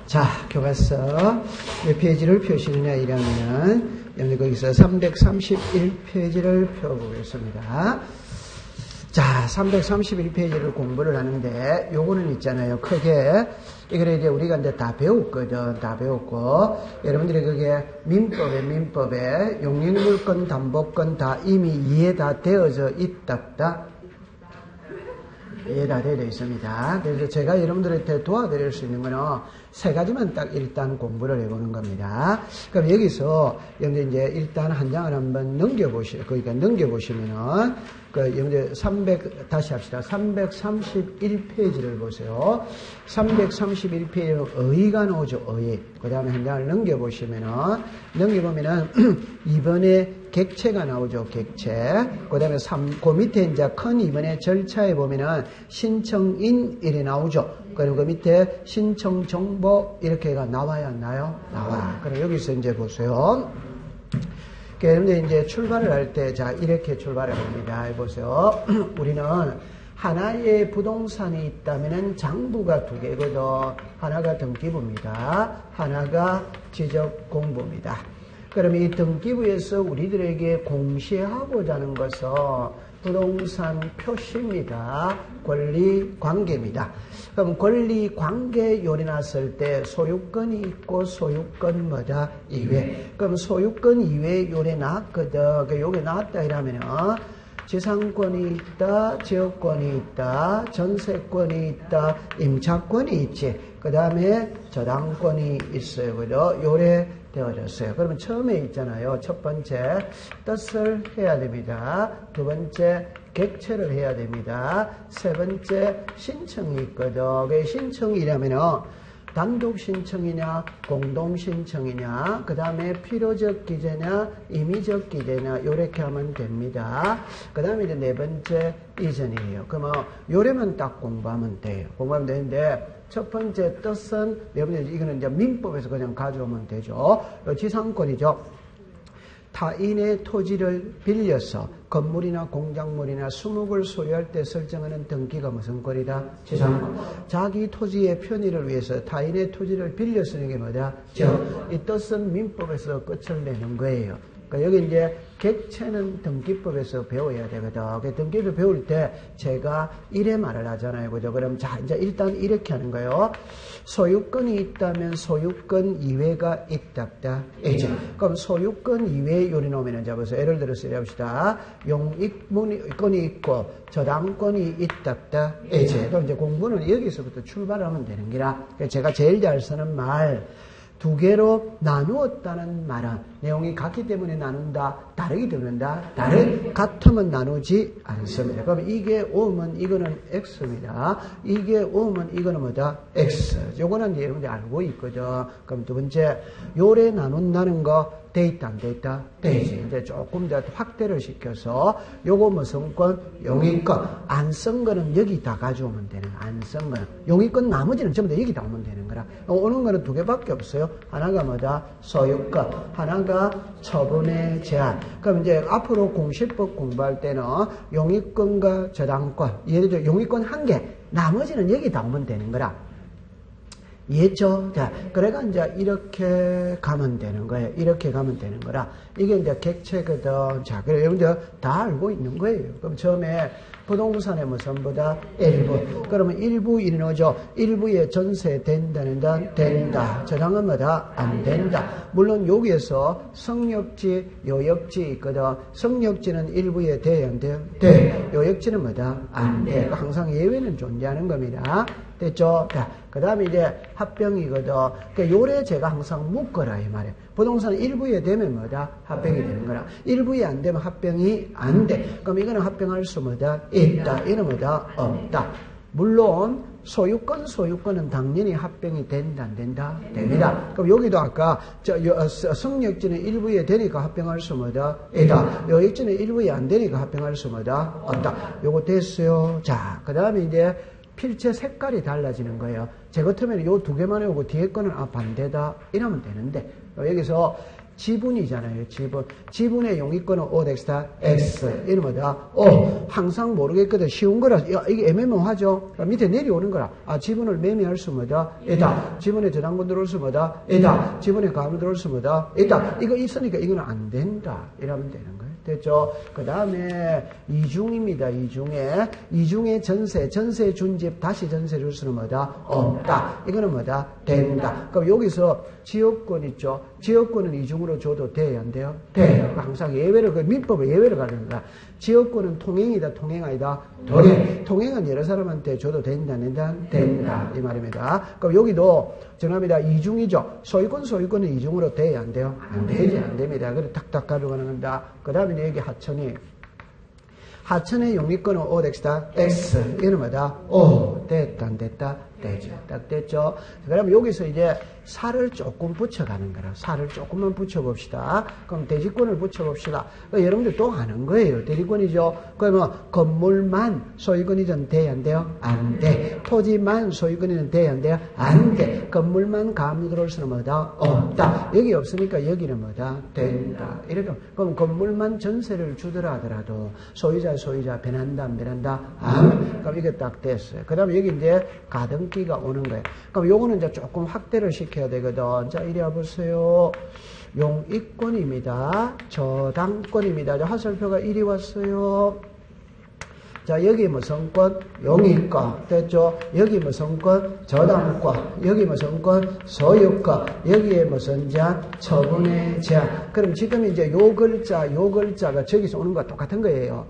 자, 교과서 몇 페이지를 펴시느냐 이러면 여러분 거기서 331페이지를 펴보겠습니다. 자, 331페이지를 공부를 하는데 요거는 있잖아요. 크게 이거를 이제 우리가 이제 다 배웠거든. 다 배웠고 여러분들이 그게 민법에 용익물권, 담보권 다 이미 이해 다 되어져 있다. 이해 다 되어 있습니다. 그래서 제가 여러분들한테 도와드릴 수 있는 거는 세 가지만 딱 일단 공부를 해보는 겁니다. 그럼 여기서 여러분들 이제 일단 한 장을 한번 넘겨보시면은 여러분들 다시 합시다. 331페이지를 보세요. 331페이지는 어휘가 나오죠. 어휘. 그 다음에 한 장을 넘겨보면은 이번에 객체가 나오죠. 객체. 그 다음에 그 밑에 이제 큰 이번에 절차에 보면은 신청인 이래 나오죠. 그리고 그 밑에 신청 정보 이렇게가 나와야 안 나요? 나와. 그럼 여기서 이제 보세요. 그런데 이제 출발을 할 때, 자, 이렇게 출발을 합니다. 보세요. 우리는 하나의 부동산이 있다면은 장부가 두 개거든. 하나가 등기부입니다. 하나가 지적공부입니다. 그럼 이 등기부에서 우리들에게 공시하고자 하는 것은 부동산 표시입니다. 권리관계입니다. 그럼 권리관계 요리 났을 때 소유권이 있고 소유권 뭐다? 이외. 그럼 소유권 이외 요리 났거든. 그 요게 나왔다 이러면은 지상권이 있다, 지역권이 있다, 전세권이 있다, 임차권이 있지. 그 다음에 저당권이 있어요. 그죠? 요래 되어졌어요. 그러면 처음에 있잖아요. 첫 번째, 뜻을 해야 됩니다. 두 번째, 객체를 해야 됩니다. 세 번째, 신청이 있거든. 그 신청이라면은 단독 신청이냐, 공동 신청이냐, 그 다음에 필요적 기재냐, 임의적 기재냐, 요렇게 하면 됩니다. 그 다음에 이제 네 번째, 이전이에요. 그러면 요래만 딱 공부하면 돼요. 공부하면 되는데, 첫 번째 뜻은, 여러분들 이거는 이제 민법에서 그냥 가져오면 되죠. 지상권이죠. 타인의 토지를 빌려서 건물이나 공작물이나 수목을 소유할 때 설정하는 등기가 무슨 권이다? 지상권. 자기 토지의 편의를 위해서 타인의 토지를 빌려 쓰는 게 뭐다? 이 뜻은 민법에서 끝을 내는 거예요. 그러니까 여기 이제 객체는 등기법에서 배워야 되거든. 그 등기법 배울 때 제가 이래 말을 하잖아요. 그죠? 그럼 자, 이제 일단 이렇게 하는 거예요. 소유권이 있다면 소유권 이외가 있다. 이제. 그럼 소유권 이외 요리 놓으면 이제 보세요. 예를 들어서 이래 봅시다. 용익권이 있고 저당권이 있다. 이제. 그럼 이제 공부는 여기서부터 출발하면 되는 기라. 제가 제일 잘 쓰는 말. 두 개로 나누었다는 말은 내용이 같기 때문에 나눈다, 다르기 때문에 같으면 나누지 않습니다. 그럼 이게 O면 이거는 X입니다. 이게 O면 이거는 뭐다? X. 요거는 여러분들이 알고 있거든. 그럼 두 번째, 요래 나눈다는 거 돼 있다, 안 돼 있다? 돼 있지. 이제 조금 더 확대를 시켜서 요거 무슨 권? 용익권. 안 쓴 거는 여기 다 가져오면 되는 거야. 안 쓴 거는. 용익권 나머지는 전부 다 여기 다 오면 되는 거라. 오는 거는 두 개밖에 없어요. 하나가 뭐다? 소유권. 하나가 처분의 제한. 그럼 이제 앞으로 공시법 공부할 때는 용익권과 저당권. 예를 들어 용익권 한 개. 나머지는 여기 다 오면 되는 거라. 이해했죠? 자, 그래가 이제 이렇게 가면 되는 거예요. 이렇게 가면 되는 거라. 이게 이제 객체거든. 자, 그래, 여러분들 다 알고 있는 거예요. 그럼 처음에 부동산의 무선보다 일부. 그러면 일부 이르노죠. 일부에 전세 된다는 단 된다. 저당은 뭐다? 안 된다. 물론 여기에서 성역지, 요역지 있거든. 성역지는 일부에 돼, 안 돼? 돼. 요역지는 뭐다? 안 돼. 항상 예외는 존재하는 겁니다. 됐죠? 자, 그 다음에 이제 합병이거든. 그러니까 요래 제가 항상 묶어라, 이 말이에요. 부동산은 일부에 되면 뭐다? 합병이 되는 거라. 일부에 안 되면 합병이 안 돼. 그럼 이거는 합병할 수 뭐다? 있다. 이는 뭐다? 없다. 물론, 소유권은 당연히 합병이 된다, 안 된다? 됩니다. 그럼 여기도 아까, 성역지는 일부에 되니까 합병할 수 뭐다? 있다. 요역지는 일부에 안 되니까 합병할 수 뭐다? 없다. 요거 됐어요. 자, 그 다음에 이제, 필체 색깔이 달라지는 거예요. 제 같으면 요 두 개만 해오고 뒤에 거는 반대다 이러면 되는데 여기서 지분이잖아요. 지분. 지분의 용익권은 O 덱스타 X. 이런 거다. 항상 모르겠거든. 쉬운 거라. 야, 이게 애매모호하죠. 밑에 내려오는 거라. 지분을 매매할 수 뭐다? 있다. 지분에 저당권 들어올 수 뭐다? 있다. 지분에 가압 들어올 수 뭐다? 있다. 이거 있으니까 이거는 안 된다. 이러면 되는 거예요. 됐죠? 그 다음에 이중입니다. 이중에 전세 준 집 다시 전세 줄 수는 뭐다? 없다. 이거는 뭐다? 된다. 그럼 여기서 지역권 있죠? 지역권은 이중으로 줘도 돼요? 안 돼요? 돼. 항상 예외를, 민법을 예외를 가는 거야. 지역권은 통행이다, 통행 아니다? 통행은 여러 사람한테 줘도 된다, 안 된다? 된다. 이 말입니다. 그럼 여기도 정합니다. 이중이죠? 소유권은 이중으로 돼요? 안 돼요? 안 되지, 안 됩니다. 그래, 탁탁 가져가는 겁니다. 그 다음에 여기 하천의 용익권은 O 덱스타 X. 이거는 뭐다? 됐다, 안 됐다? 되죠. 딱 됐죠? 그러면 여기서 이제 살을 조금 붙여가는 거라. 살을 조금만 붙여봅시다. 그럼 대지권을 붙여봅시다. 여러분들 또 아는 거예요. 대지권이죠. 그러면 건물만 소유권이전 돼, 안 돼요? 안 돼. 토지만 소유권이전 돼, 안 돼요? 안 돼. 건물만 가압류 들어올 수는 뭐다? 없다. 여기 없으니까 여기는 뭐다? 된다. 이렇게. 그럼 건물만 전세를 주더라 하더라도 소유자 변한다, 안 변한다? 그럼 이게 딱 됐어요. 그 다음에 여기 이제 가등기가 오는 거예요. 그럼 요거는 이제 조금 확대를 시켜야 되거든. 자, 이리 와보세요. 용익권입니다. 저당권입니다. 화살표가 이리 왔어요. 자, 여기 무슨 권? 용익권. 됐죠? 여기 무슨 권? 저당권. 여기 무슨 권? 소유권. 여기에 무슨 자? 처분의 자. 그럼 지금 이제 요 글자가 저기서 오는 거와 똑같은 거예요.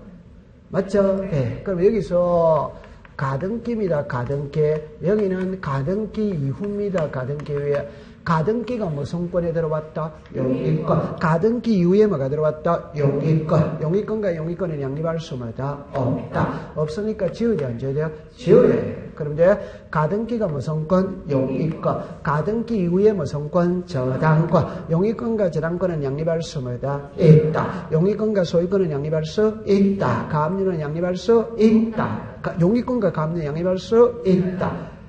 맞죠? 네. 그럼 여기서 가등기입니다. 가등기. 여기는 가등기 이후입니다. 가등기 위에. 가등기가 무슨 권에 들어왔다? 용익권. 가등기 이후에 뭐가 들어왔다? 용익권. 용익권과 용익권은 양립할 수 없다. 없으니까 지어야 안 지어야? 지어야 해요. 그럼 이제 가등기가 무슨 권? 용익권. 가등기 이후에 무슨 권? 저당권. 용익권과 저당권은 양립할 수 있다. 용익권과 소유권은 양립할 수 있다. 가압류는 양립할 수 있다. 용익권과 가압류는 양립할 수 있다.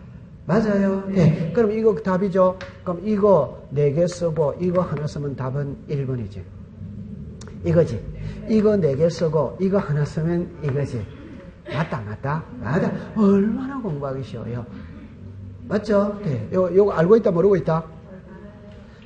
맞아요. 네. 그럼 이거 답이죠. 그럼 이거 4개 쓰고 이거 하나 쓰면 답은 1번이지. 이거지. 이거 4개 쓰고 이거 하나 쓰면 이거지. 맞다. 얼마나 공부하기 쉬워요. 맞죠? 네. 요거 알고 있다, 모르고 있다?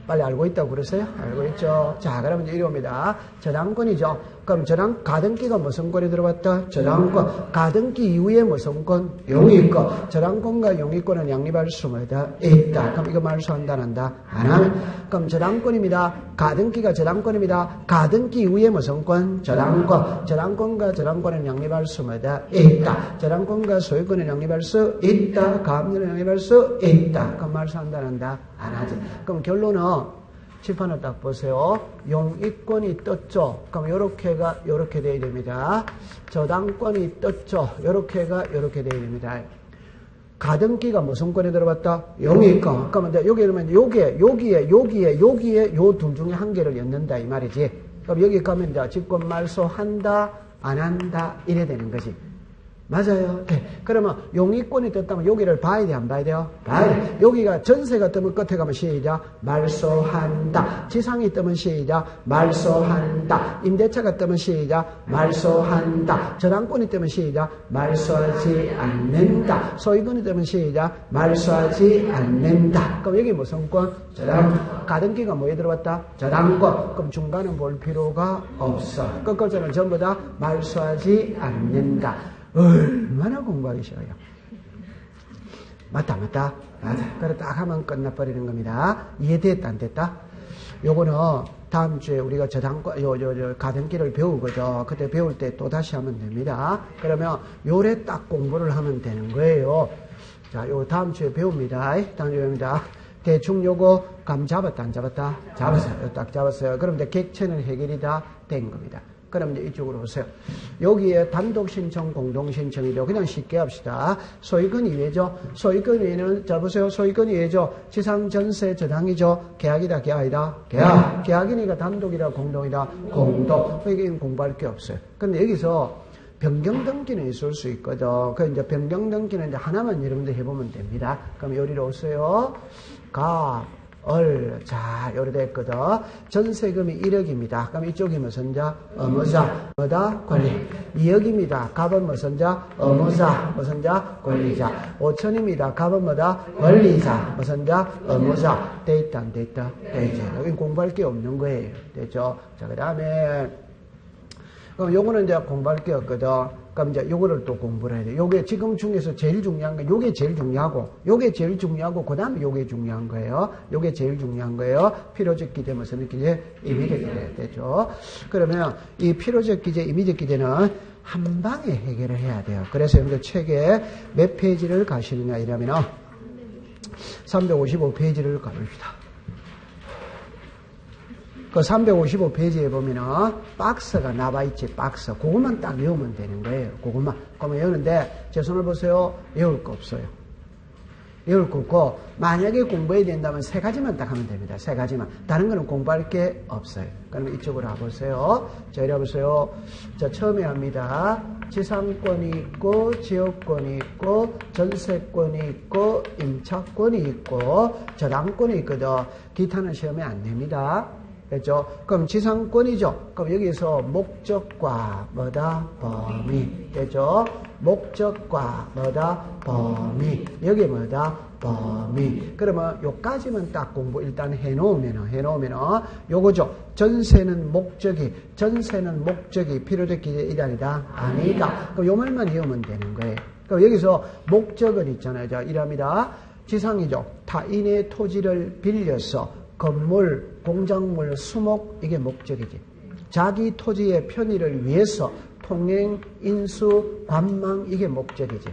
빨리 알고 있다고 그러세요? 알고 있죠? 자, 그러면 이리 옵니다. 저당권이죠. 그럼 가등기가 무슨 권에 들어왔다? 저당권. 가등기 이후에 무슨 권? 용익권. 저당권과 용익권은 양립할 수 있다. 그럼 이거 말소한다, 안 한다? 안 하면. 그럼 저당권입니다. 가등기가 저당권입니다. 가등기 이후에 무슨 권? 저당권. 저당권과 저당권은 양립할 수 있다. 저당권과 소유권은 양립할 수 있다. 가압류는 양립할 수 있다. 그럼 말소한다, 안 한다? 안 하지. 그럼 결론은 칠판을 딱 보세요. 용익권이 떴죠. 그럼 요렇게 돼야 됩니다. 저당권이 떴죠. 요렇게가 요렇게 돼야 됩니다. 가등기가 무슨 권에 들어갔다? 용익권. 그러면 여기에 요 둘 중에 한 개를 엮는다 이 말이지. 그럼 여기 가면 이제 직권 말소한다, 안 한다 이래 되는 거지. 맞아요. 네. 그러면 용익권이 떴다면 여기를 봐야 돼, 안 봐야 돼요? 봐야 돼. 여기가 전세가 뜨면 끝에 가면 시작. 말소한다. 지상이 뜨면 시작. 말소한다. 임대차가 뜨면 시작. 말소한다. 저당권이 뜨면 시작. 말소하지 않는다. 소유권이 뜨면 시작. 말소하지 않는다. 그럼 여기 무슨 권? 저당권. 가등기가 뭐에 들어왔다? 저당권. 그럼 중간은 볼 필요가 없어. 끝글자는 전부 다 말소하지 않는다. 얼마나 공부하기 쉬워요. 맞다. 그래 딱 하면 끝나버리는 겁니다. 이해됐다, 안 됐다? 요거는 다음 주에 우리가 저당권, 가등기를 배우거든. 그때 배울 때 또 다시 하면 됩니다. 그러면 요래 딱 공부를 하면 되는 거예요. 자, 요 다음 주에 배웁니다. 대충 요거 감 잡았다, 안 잡았다? 잡았어요. 딱 잡았어요. 그럼 이제 객체는 해결이 다 된 겁니다. 그럼 이제 이쪽으로 오세요. 여기에 단독 신청, 공동 신청이죠. 그냥 쉽게 합시다. 소유권 이외죠. 소유권 이외는, 자 보세요. 소유권 이외죠. 지상, 전세, 저당이죠. 계약이다, 계약이다. 계약이니까 단독이다, 공동이다. 공동. 여기는 공부할 게 없어요. 근데 여기서 변경 등기는 있을 수 있거든. 그 이제 변경 등기는 이제 하나만 여러분들 해보면 됩니다. 그럼 여기로 오세요. 자, 요래 됐거든. 전세금이 1억입니다. 그럼 이쪽이 무슨 자? 의무자. 뭐다? 권리. 2억입니다. 값은 무슨 자? 의무자. 무슨 자? 권리자. 5천입니다. 값은 뭐다? 권리자. 무슨 자? 의무자. 돼 있다, 안 돼 있다? 돼 있지. 여기 공부할 게 없는 거예요. 됐죠? 자, 그 다음에, 그럼 요거는 이제 공부할 게 없거든. 그럼 이제 요거를 또 공부를 해야 돼. 요게 지금 중에서 제일 중요한 거, 요게 제일 중요하고, 요게 제일 중요하고, 그 다음에 요게 중요한 거예요. 요게 제일 중요한 거예요. 필요적 기재, 무슨 기재? 임의적 기재. 됐죠? 그러면 이 필요적 기재, 임의적 기재는 한 방에 해결을 해야 돼요. 그래서 여러분들 책에 몇 페이지를 가시느냐 이러면은 355페이지를 가봅시다. 그 355페이지에 보면은 박스가 나와있지, 박스. 그것만 딱 외우면 되는 거예요. 그것만. 그러면 외우는데, 제 손을 보세요. 외울 거 없어요. 외울 거 없고, 만약에 공부해야 된다면 3가지만 딱 하면 됩니다. 3가지만. 다른 거는 공부할 게 없어요. 그러면 이쪽으로 와보세요. 자, 이리 와보세요. 자, 처음에 합니다. 지상권이 있고, 지역권이 있고, 전세권이 있고, 임차권이 있고, 저당권이 있거든. 기타는 시험에 안 냅니다. 그렇죠? 그럼 지상권이죠. 그럼 여기서 목적과 뭐다? 범위. 됐죠? 목적과 뭐다? 범위. 여기 뭐다? 범위. 그러면 요까지만 딱 공부 일단 해놓으면은 요거죠. 전세는 목적이 필요적 기재 이단이다? 아니다. 그럼 요 말만 외우면 되는 거예요. 그럼 여기서 목적은 있잖아요. 자, 이랍니다. 지상이죠. 타인의 토지를 빌려서 건물, 공작물, 수목, 이게 목적이지. 자기 토지의 편의를 위해서 통행, 인수, 관망, 이게 목적이지.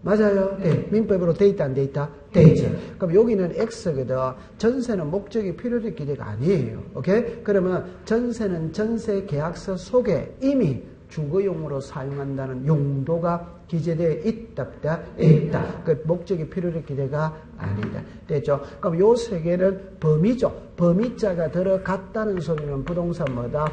맞아요? 네. 민법으로 돼 있다, 안 돼 있다? 돼 있지. 그럼 여기는 X거든. 전세는 목적이 필요적 기재가 아니에요. 오케이? 그러면 전세는 전세 계약서 속에 이미 주거용으로 사용한다는 용도가 기재되어 있다. 그 목적이 필요적 기재가 아니다. 됐죠? 그럼 요 세 개는 범위죠. 범위자가 들어갔다는 소리는 부동산 뭐다?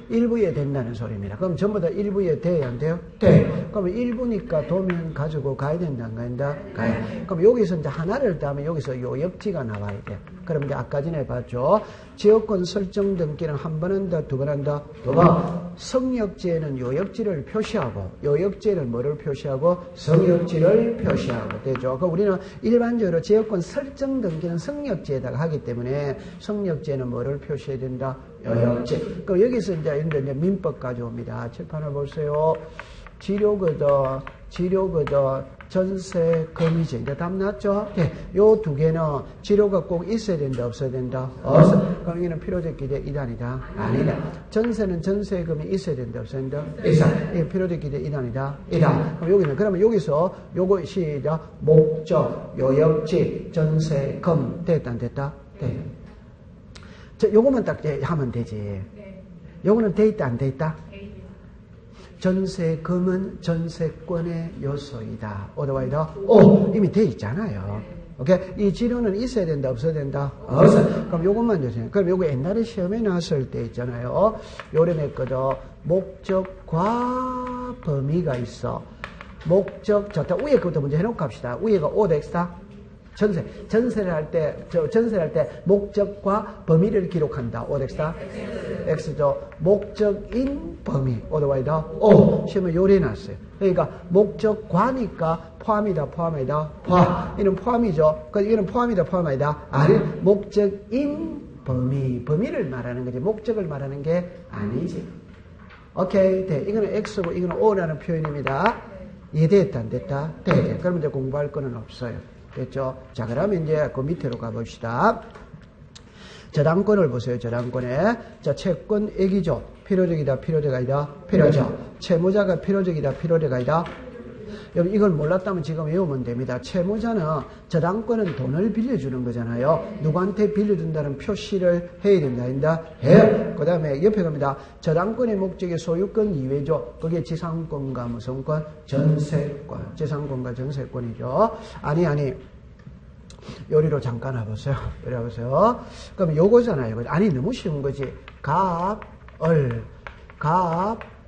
일부에 된다는 소리입니다. 그럼 전부 다 일부에 돼야 안 돼요? 돼. 그럼 일부니까 도면 가지고 가야 된다, 안 가야? 가야. 그럼 여기서 이제 하나를 따면 여기서 요역지가 나와야 돼. 그럼 이제 아까 전에 봤죠? 지역권 설정 등기는 한 번 한다, 두 번 한다, 두 번. 성역지에는 요역지를 표시하고, 요역지에는 뭐를 표시하고? 성역지를 표시하고. 되죠? 그럼 우리는 일반적으로 지역권 설정 등기는 성역지에다가 하기 때문에 성역지에는 뭐를 표시해야 된다? 요역지. 그럼 여기서 이제 민법 가져옵니다. 칠판을 보세요. 지료거든, 전세, 금이지. 이제 답 났죠? 네. 요 두 개는 지료가 꼭 있어야 된다, 없어야 된다? 없어. 그럼 여기는 필요적 기재 이단이다? 아니다. 전세는 전세금이 있어야 된다, 없어야 된다? 있어. 이게 필요적 기재 이단이다? 이다. 그럼 여기는, 그러면 여기서 요것이 목적, 요역지, 전세금. 됐다, 안 됐다? 네. 요거만 딱 하면 되지. 요거는 돼 있다, 안 돼 있다? 전세금은 전세권의 요소이다. 어디와이다? 이미 돼 있잖아요. 오케이? 이 지료는 있어야 된다, 없어야 된다? 없어. 그럼 요것만 주세요. 그럼 요거 옛날에 시험에 나왔을 때 있잖아요. 요래냈거든. 목적과 범위가 있어. 목적, 자, 위에 것부터 먼저 해놓고 합시다. 위에가 오덱스다? 전세를 할 때 목적과 범위를 기록한다. 오덱스다? X죠. 목적인 범위. 오더와이다? 시험에 요래 놨어요. 그러니까 목적과니까 포함이다. 이는 포함이죠. 이는 포함이다. 아니, 목적인 범위. 범위를 말하는 거지. 목적을 말하는 게 아니지. 오케이. 네. 이거는 X고 이거는 O라는 표현입니다. 이해됐다, 안 됐다? 네. 그럼 이제 공부할 거는 없어요. 됐죠? 자, 그러면 이제 그 밑으로 가봅시다. 저당권을 보세요. 저당권에. 자, 채권 액이죠. 필요적이다, 필요적 아니다? 필요적. 채무자가 필요적이다, 필요적 아니다? 여러분, 이걸 몰랐다면 지금 외우면 됩니다. 채무자는 저당권은 돈을 빌려주는 거잖아요. 누구한테 빌려준다는 표시를 해야 된다, 아니다? 해요. 그 다음에 옆에 갑니다. 저당권의 목적이 소유권 이외죠. 그게 지상권과 무슨 권? 전세권. 지상권과 전세권이죠. 아니. 요리로 잠깐 와보세요. 요리 와보세요. 그럼 요거잖아요. 아니, 너무 쉬운 거지.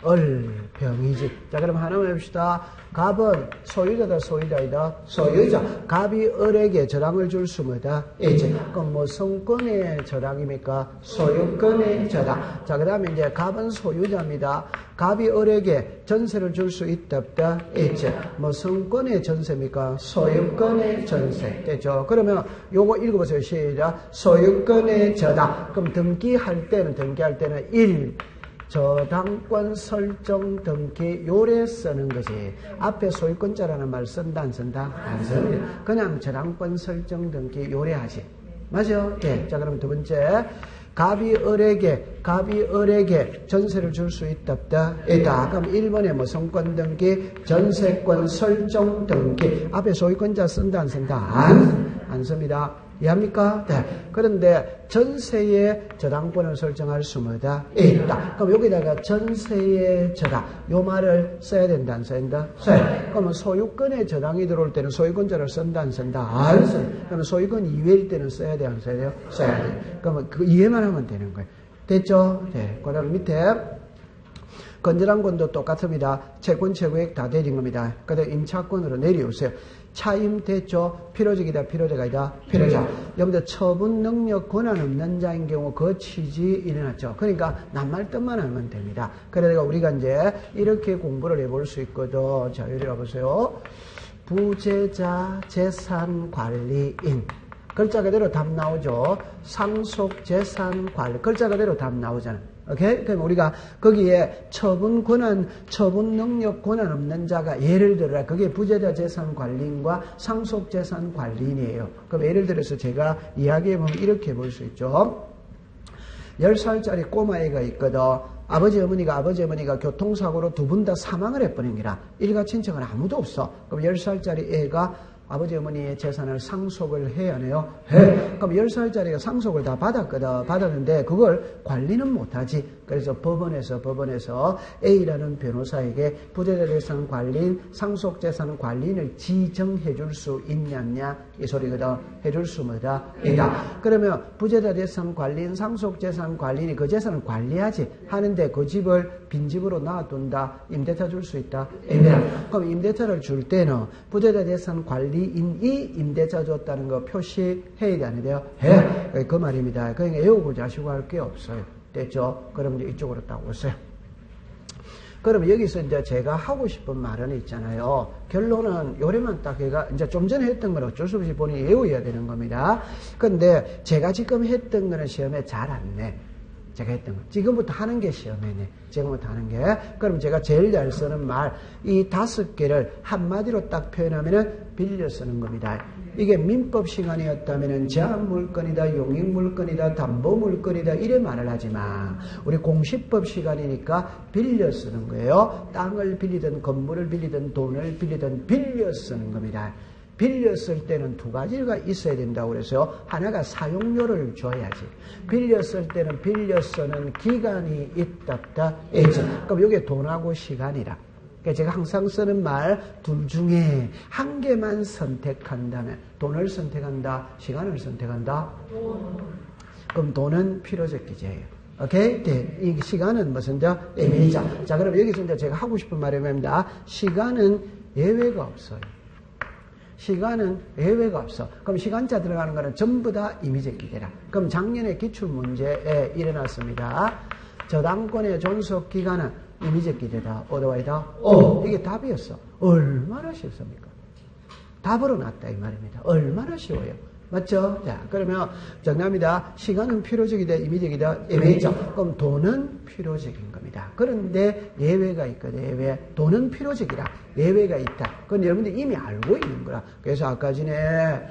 얼병이지. 자, 그럼 하나만 해봅시다. 갑은 소유자다, 소유자이다, 소유자. 갑이 을에게 저당을 줄 수 뭐다? 있지. 그럼 뭐 성권의 저당입니까? 소유권의 저당. 자, 그 다음에 이제 갑은 소유자입니다. 갑이 을에게 전세를 줄 수 있다, 없다? 있지. 뭐 성권의 전세입니까? 소유권의 전세. 됐죠? 그러면 요거 읽어보세요. 시작. 소유권의 저당. 그럼 등기할 때는 1. 저당권 설정 등기 요래 쓰는 거지. 앞에 소유권자라는 말 쓴다 안 쓴다? 안 씁니다. 그냥 저당권 설정 등기 요래 하지. 맞죠? 네. 자, 그럼 두 번째. 갑이 을에게 전세를 줄 수 있다, 없다? 있다. 그럼 1번에 뭐 성권 등기, 전세권 설정 등기. 앞에 소유권자 쓴다 안 쓴다? 안 씁니다. 이해합니까? 네. 그런데 전세의 저당권을 설정할 수 뭐다? 있다. 그럼 여기다가 전세의 저당, 요 말을 써야 된다, 안 써야 된다? 써야. 그러면 소유권의 저당이 들어올 때는 소유권자를 쓴다, 안 쓴다? 안 써. 그러면 소유권 이외일 때는 써야 돼, 안 써야 돼요? 써야 돼. 그러면 그 이해만 하면 되는 거예요. 됐죠? 네. 그 다음 밑에. 건전한 권도 똑같습니다. 채권, 채무액 다 내린 겁니다. 그 다음 임차권으로 내려오세요. 차임 됐죠? 필요적이다, 필요자가이다, 필요자. 여러분들 처분 능력 권한 없는 자인 경우 그 취지 일어났죠. 그러니까 낱말 뜻만 하면 됩니다. 그래서 우리가 이제 이렇게 공부를 해볼 수 있거든. 자, 여기 가보세요. 부재자 재산관리인. 글자 그대로 답 나오죠. 상속재산관리. 글자 그대로 답 나오잖아. 오케이? 그럼 우리가 거기에 처분 능력 권한 없는 자가 예를 들어라. 그게 부재자 재산 관리인과 상속 재산 관리인이에요. 그럼 예를 들어서 제가 이야기해보면 이렇게 볼 수 있죠. 10살짜리 꼬마애가 있거든. 아버지 어머니가 교통사고로 두 분 다 사망을 해버립니다. 일가 친척은 아무도 없어. 그럼 10살짜리 애가 아버지 어머니의 재산을 상속을 해야 하네요. 해. 그럼 10살짜리가 상속을 다 받았거든. 받았는데 그걸 관리는 못하지. 그래서 법원에서 A라는 변호사에게 부재자 재산 관리인, 상속 재산 관리인을 지정해 줄 수 있냐 이 소리거든. 해줄 수 뭐다? 있다. 그러면 부재자 재산 관리인, 상속 재산 관리인이 그 재산을 관리하지. 하는데 그 집을 빈집으로 놔둔다. 임대차 줄 수 있다. 임대차. 그럼 임대차를 줄 때는 부재자 재산 관리인이 임대차 줬다는 거 표시해야 되는데요. 해. 그 말입니다. 그러니까 외우고 자시고 할 게 없어요. 됐죠? 그럼 이제 이쪽으로 딱 오세요. 그럼 여기서 이제 제가 하고 싶은 말은 있잖아요. 결론은 요래만 딱 해가 이제 좀 전에 했던 건 어쩔 수 없이 본인이 외워야 되는 겁니다. 근데 제가 지금 했던 거는 시험에 잘 안 내. 제가 했던 거. 지금부터 하는 게 시험이네. 지금부터 하는 게. 그럼 제가 제일 잘 쓰는 말, 이 5개를 한마디로 딱 표현하면은 빌려 쓰는 겁니다. 이게 민법 시간이었다면은 제한물건이다, 용익물건이다, 담보물건이다, 이래 말을 하지 마. 우리 공시법 시간이니까 빌려 쓰는 거예요. 땅을 빌리든, 건물을 빌리든, 돈을 빌리든, 빌려 쓰는 겁니다. 빌렸을 때는 두 가지가 있어야 된다고 그래서요. 하나가 사용료를 줘야지. 빌렸을 때는 빌려 쓰는 기간이 있다, 없다, 있지. 그럼 이게 돈하고 시간이라. 그러니까 제가 항상 쓰는 말 둘 중에 한 개만 선택한다면 돈을 선택한다, 시간을 선택한다. 그럼 돈은 필요적 기제예요. 오케이? 네. 이 시간은 무슨 의미자. 자, 그럼 여기서 이제 제가 하고 싶은 말이 뭡니다. 시간은 예외가 없어요. 시간은 예외가 없어. 그럼 시간자 들어가는 거는 전부 다 임의적 기대라. 그럼 작년에 기출문제에 일어났습니다. 저당권의 존속기간은 임의적 기대다. 오더와이다. 이게 답이었어. 얼마나 쉽습니까? 답으로 놨다 이 말입니다. 얼마나 쉬워요. 맞죠? 자, 그러면 정답입니다. 시간은 필요적이다, 임의적이다, 예외적. 그럼 돈은 필요적인 겁니다. 그런데 예외가 있거든, 예외. 돈은 필요적이라, 예외가 있다. 그건 여러분들이 이미 알고 있는 거라. 그래서 아까 전에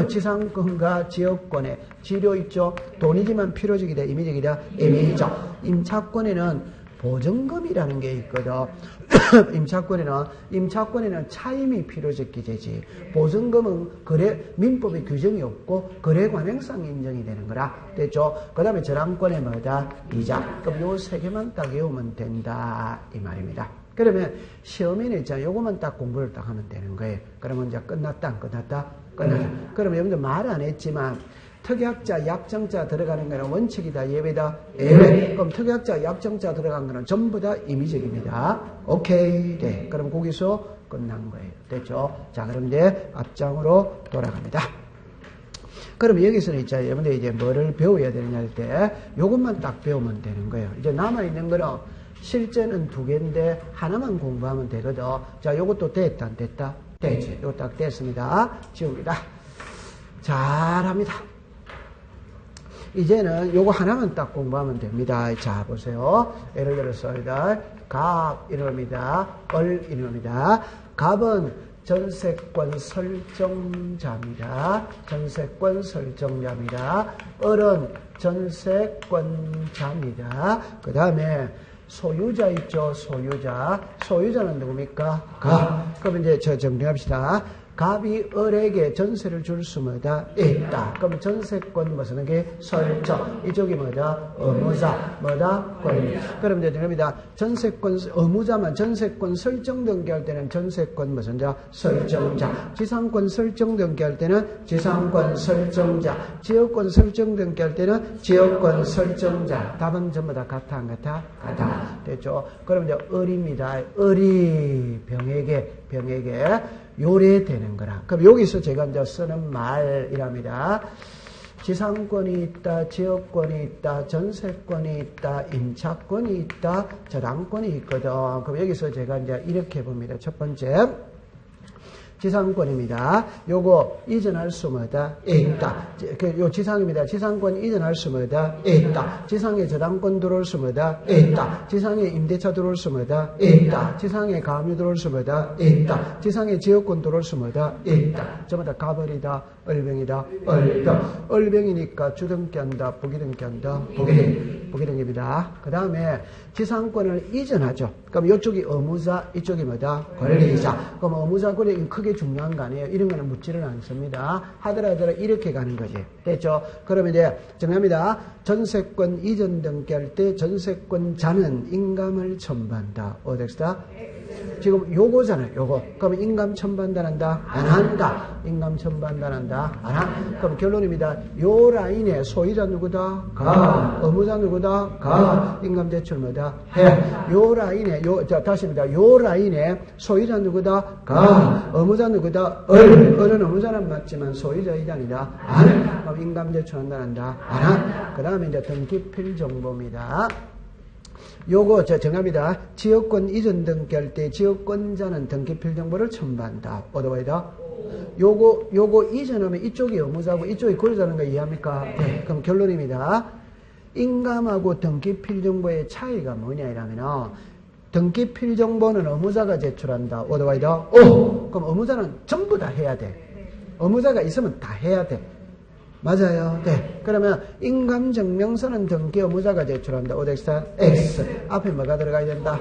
지상권과 지역권에 치료 있죠? 돈이지만 필요적이다, 임의적이다, 예외적. 임차권에는 보증금이라는 게 있거든. 임차권에는 차임이 필요적 기재지. 보증금은 민법의 규정이 없고 거래 관행상 인정이 되는 거라. 됐죠? 그 다음에 저당권에 뭐다? 이자. 그럼 요 세 개만 딱 외우면 된다. 이 말입니다. 그러면 시험에는 있잖아. 요거만 딱 공부를 딱 하면 되는 거예요. 그러면 이제 끝났다, 안 끝났다? 끝났다. 그러면 여러분들 말 안 했지만 특약자, 약정자 들어가는 거는 원칙이다, 예외다, 예외. 그럼 특약자, 약정자 들어간 거는 전부 다 임의적입니다. 오케이. 네. 그럼 거기서 끝난 거예요. 됐죠? 자, 그럼 이제 앞장으로 돌아갑니다. 그럼 여기서는 여러분들 이제 뭐를 배워야 되느냐 할 때, 요것만 딱 배우면 되는 거예요. 이제 남아있는 거는 실제는 2개인데, 하나만 공부하면 되거든. 자, 요것도 됐다, 안 됐다? 됐지. 요거 딱 됐습니다. 지웁니다. 잘합니다. 이제는 요거 하나만 딱 공부하면 됩니다. 자, 보세요. 예를 들어서, 갑, 이놈입니다. 이놈입니다. 갑은 전세권 설정자입니다. 전세권 설정자입니다. 을은 전세권자입니다. 그 다음에 소유자 있죠? 소유자. 소유자는 누굽니까? 갑. 그럼 이제 정리합시다. 갑이 을에게 전세를 줄 수 뭐다? 있다. 그럼 전세권 무슨 게 설정. 이쪽이 뭐다? 의무자. 뭐다? 권리. 그럼 이제 정합니다. 전세권, 의무자만 전세권 설정 등기할 때는 전세권 무슨 자? 설정자. 지상권 설정 등기할 때는 지상권 설정자. 지역권 설정 등기할 때는 지역권 설정자. 답은 전부 다 같아, 안 같아? 같아. 됐죠? 그럼 이제 을입니다. 을이 병에게 요래되는 거라. 그럼 여기서 제가 이제 쓰는 말이랍니다. 지상권이 있다, 지역권이 있다, 전세권이 있다, 임차권이 있다, 저당권이 있거든. 그럼 여기서 제가 이제 이렇게 봅니다. 첫 번째. 지상권입니다. 요거 이전할 수 뭐다? 있다. 요 지상입니다. 지상권 이전할 수 뭐다? 있다. 지상에 저당권 들어올 수 뭐다? 있다. 지상에 임대차 들어올 수 뭐다? 있다. 지상에 가압류 들어올 수 뭐다? 있다. 지상에 지역권 들어올 수 뭐다? 있다. 전부 다 가벌이다. 을병이다. 을병. 을병이니까 주등기 한다. 부기등기 한다. 부기등기입니다. 그 다음에 지상권을 이전하죠. 그럼 이쪽이 의무자, 이쪽이 뭐다? 권리자. 그럼 의무자 권리 크게 중요한 거 아니에요. 이런 거는 묻지를 않습니다. 하더라도 이렇게 가는 거지. 됐죠? 그러면 이제 정합니다. 전세권 이전 등기할 때 전세권자는 인감을 첨부한다. 어떻습니까? 지금 요거잖아요. 요거. 그럼 인감 첨부한다는다? 안 한다. 인감 첨부한다는다? 안 한다. 그럼 결론입니다. 요 라인에 소유자 누구다? 가. 의무자 누구다? 가. 인감 제출 뭐다? 해. 요 라인에 자 다시입니다. 요 라인에 소유자 누구다? 가. 의무자 누구다? 을은 의무자는 맞지만 소유자 이단이다. 안. 그럼 인감 제출한다는다? 안 한. 그 다음에 이제 등기필 정보입니다. 요거 정합니다. 지역권 이전 등기할 때 지역권자는 등기필 정보를 첨부한다. 어디와이다? 요거 이전하면 이쪽이 의무자고 이쪽이 권리자는 거 이해합니까? 네. 그럼 결론입니다. 인감하고 등기필 정보의 차이가 뭐냐 이러면 등기필 정보는 의무자가 제출한다. 어디와이다? 그럼 의무자는 전부 다 해야 돼. 의무자가 있으면 다 해야 돼. 맞아요. 네. 그러면 인감증명서는 등기 의무자가 제출한다. 어디서? X. 앞에 뭐가 들어가야 된다?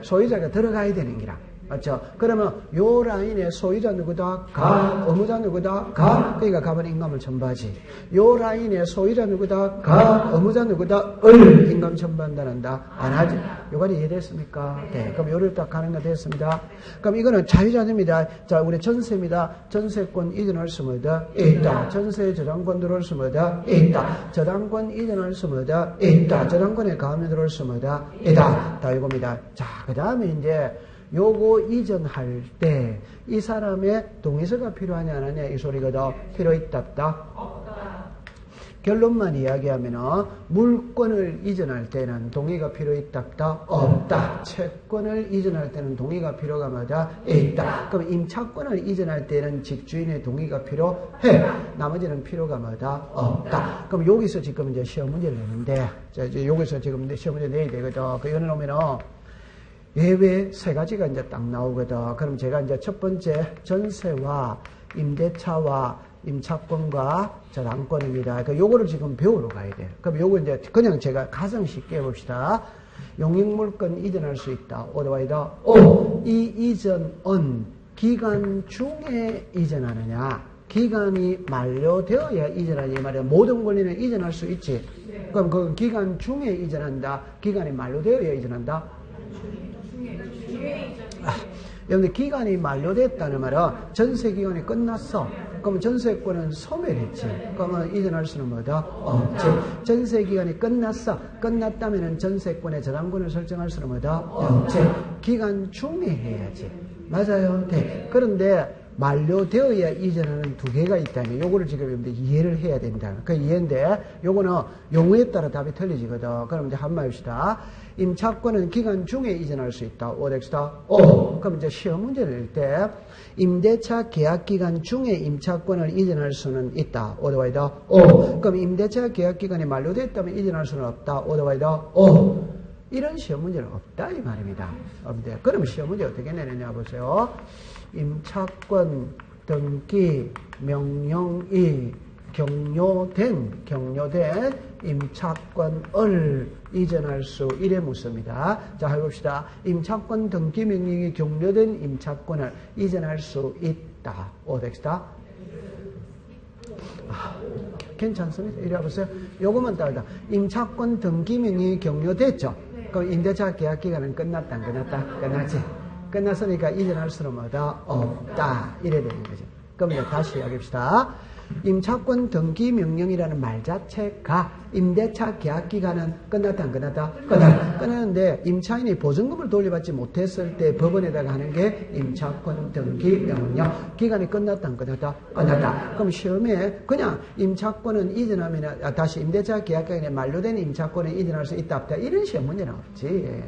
소유자가 들어가야 되는 기라. 맞죠? 그러면 요 라인에 소유자 누구다? 가. 의무자 누구다? 가. 그러니까 가면 인감을 첨부하지. 요 라인에 소유자 누구다? 가. 의무자 누구다? 을. 인감 첨부한다는다. 안 하지. 요거는 이해됐습니까? 네. 그럼 요를 딱 가는 거 됐습니다. 그럼 이거는 자유자재입니다. 자, 우리 전세입니다. 전세권 이전할 수 뭐다? 있다. 전세 저당권 들어올 수 뭐다? 있다. 저당권 이전할 수 뭐다? 있다. 저당권에 가압류 들어올 수 뭐다? 있다. 다 이겁니다. 자, 그 다음에 이제 요거 이전할 때 이 사람의 동의서가 필요하냐 안 하냐 이 소리거든. 필요 있다 없다? 없다. 결론만 이야기하면 물권을 이전할 때는 동의가 필요 있다 없다? 없다. 채권을 이전할 때는 동의가 필요가 뭐다? 있다. 그럼 임차권을 이전할 때는 집주인의 동의가 필요해. 나머지는 필요가 뭐다? 없다. 그럼 여기서 지금 이제 시험 문제를 내는데 자, 이제 여기서 지금 시험 문제 내야 되거든. 그 연해놓으면은 예외 3가지가 이제 딱 나오거든. 그럼 제가 이제 첫 번째 전세와 임대차와 임차권과 저당권입니다. 그러니까 요거를 지금 배우러 가야 돼요. 그럼 요거 이제 그냥 제가 가장 쉽게 해봅시다. 용익물권 이전할 수 있다. 어디와이다? 이 이전은 기간 중에 이전하느냐? 기간이 만료되어야 이전하냐? 이 말이야. 모든 권리는 이전할 수 있지. 그럼 그 기간 중에 이전한다. 기간이 만료되어야 이전한다. 여러분들 기간이 만료됐다는 말은 전세 기간이 끝났어. 그러면 전세권은 소멸했지. 그러면 이전할 수는 뭐다? 없지. 전세기간이 끝났어. 끝났다면 전세권의 저당권을 설정할 수는 뭐다? 없지. 기간 중에 해야지. 맞아요. 네. 그런데 만료되어야 이전하는 두 개가 있다면 요거를 지금 이해를 해야 된다. 그 이해인데 요거는 용어에 따라 답이 틀리지거든. 그럼 이제 한번 해봅시다. 임차권은 기간 중에 이전할 수 있다. 오덱스다. 그럼 이제 시험 문제를 낼 때 임대차 계약 기간 중에 임차권을 이전할 수는 있다. 오더와이다. 그럼 임대차 계약 기간이 만료됐다면 이전할 수는 없다. 오더와이다. 이런 시험 문제는 없다 이 말입니다. 없는데 그럼 시험 문제 어떻게 내느냐 보세요. 임차권 등기 명령이 경료된 임차권을 이전할 수 이래 묻습니다. 자 해봅시다. 임차권 등기 명령이 경료된 임차권을 이전할 수 있다. 오덱스다. 괜찮습니다. 이리 와보세요. 요거만 따르다. 임차권 등기 명령이 경료됐죠. 그럼 임대차 계약 기간은 끝났다, 안 끝났다? 끝났지. 끝났으니까 이전할 수는 뭐다? 없다. 이래 되는 거죠. 그럼 이제 다시 이야기합시다. 임차권 등기 명령이라는 말 자체가 임대차 계약 기간은 끝났다, 안 끝났다? 끝났는데 임차인이 보증금을 돌려받지 못했을 때 법원에다가 하는 게 임차권 등기 명령. 기간이 끝났다, 안 끝났다? 끝났다. 그럼 시험에 그냥 임차권은 이전하면 다시 임대차 계약 기간에 만료된 임차권은 이전할 수 있다, 없다. 이런 시험 문제는 없지.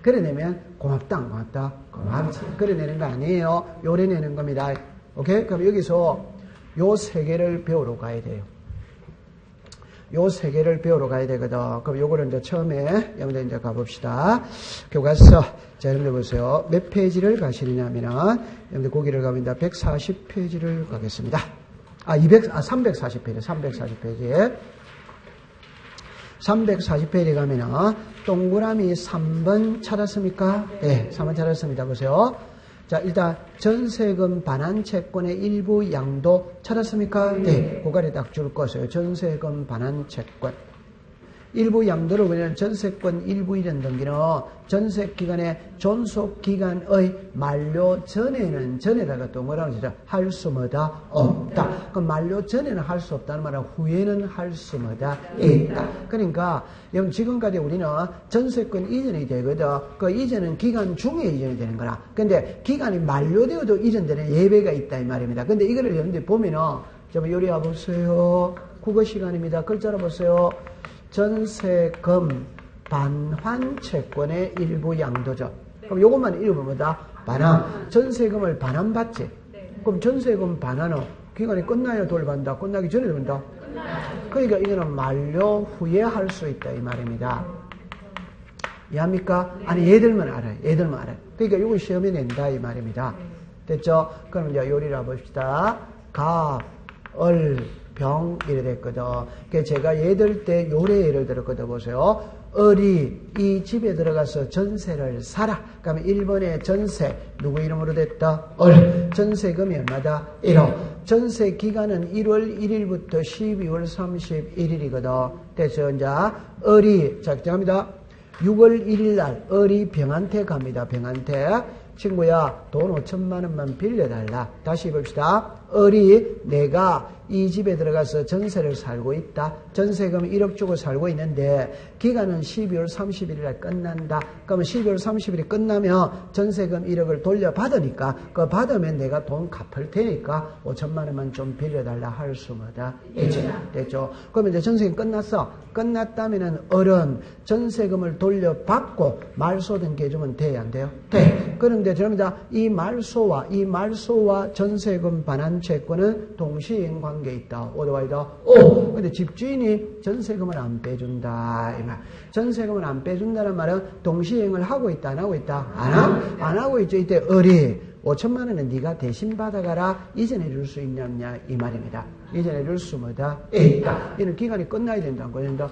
그래내면 고맙다, 안 고맙다? 고맙지. 그래내는 거 아니에요. 요래 내는 겁니다. 오케이? 그럼 여기서 요 세 개를 배우러 가야 돼요. 요 세 개를 배우러 가야 되거든. 그럼 요거를 이제 처음에 여러분들 이제 가봅시다. 교과서. 자, 여러분들 보세요. 몇 페이지를 가시느냐 하면은, 여러분들 거기를 가면 140페이지를 가겠습니다. 340페이지, 340페이지. 340페이지 가면은, 동그라미 3번 찾았습니까? 네, 3번 찾았습니다. 보세요. 자, 일단 전세금 반환 채권의 일부 양도 찾았습니까? 네. 고갈에 딱 줄 것이에요. 전세금 반환 채권. 일부 양도를 보면 전세권 일부 이전 등기는 전세기간의 존속기간의 만료 전에는 전에다가 또 뭐라고 하죠? 할 수 뭐다? 없다. 그럼 만료 전에는 할 수 없다는 말은 후에는 할 수 뭐다? 있다. 그러니까 지금까지 우리는 전세권 이전이 되거든. 그 이전은 기간 중에 이전이 되는 거라. 근데 기간이 만료되어도 이전되는 예외가 있다 이 말입니다. 근데 이거를 여러분들 보면은 좀 요리 와보세요. 국어 시간입니다. 글자로 보세요. 전세금 반환 채권의 일부 양도죠. 그럼 요것만 읽으면 뭐다? 반환. 전세금을 반환받지. 그럼 전세금 반환은 기간이 끝나야 돌반다. 끝나기 전에 돌반다. 그러니까 이거는 만료 후에 할 수 있다 이 말입니다. 이해합니까? 아니 얘들만 알아요. 얘들만 알아요. 그러니까 이거 시험에 낸다 이 말입니다. 됐죠? 그럼 이제 요리를 봅시다. 가, 얼, 병 이래 됐거든. 그래서 제가 얘들 때 요래 예를 들었거든. 보세요. 을이 이 집에 들어가서 전세를 사라. 그러면 1번에 전세 누구 이름으로 됐다? 을. 전세금이 얼마다? 1억. 전세 기간은 1월 1일부터 12월 31일이거든. 그래서 이제 을이 자 합니다. 6월 1일 날 을이 병한테 갑니다. 병한테. 친구야 돈 5천만 원만 빌려달라. 다시 봅시다. 을이 내가 이 집에 들어가서 전세를 살고 있다. 전세금 1억 주고 살고 있는데 기간은 12월 31일 날 끝난다. 그러면 12월 30일이 끝나면 전세금 1억을 돌려받으니까 그 받으면 내가 돈 갚을 테니까 5천만 원만 좀 빌려달라 할 수마다 있지. 됐죠? 그러면 이제 전세금 끝났어. 끝났다면은 을은 전세금을 돌려받고 말소 등기해주면 돼야 안 돼요? 돼. 그런데 저입니다. 이 말소와 전세금 반환 채권은 동시행 관계에 있다. 오더와이다. 오. 근데 집주인이 전세금을 안 빼준다. 이 말. 전세금을 안 빼준다는 말은 동시행을 하고 있다, 안 하고 있다? 안 하고 있죠. 이때 을이 5천만 원은 네가 대신 받아가라. 이전해 줄 수 있냐 이 말입니다. 이전해 줄 수 뭐다? 있다. 이는 기간이 끝나야 된다, 안 끝난다?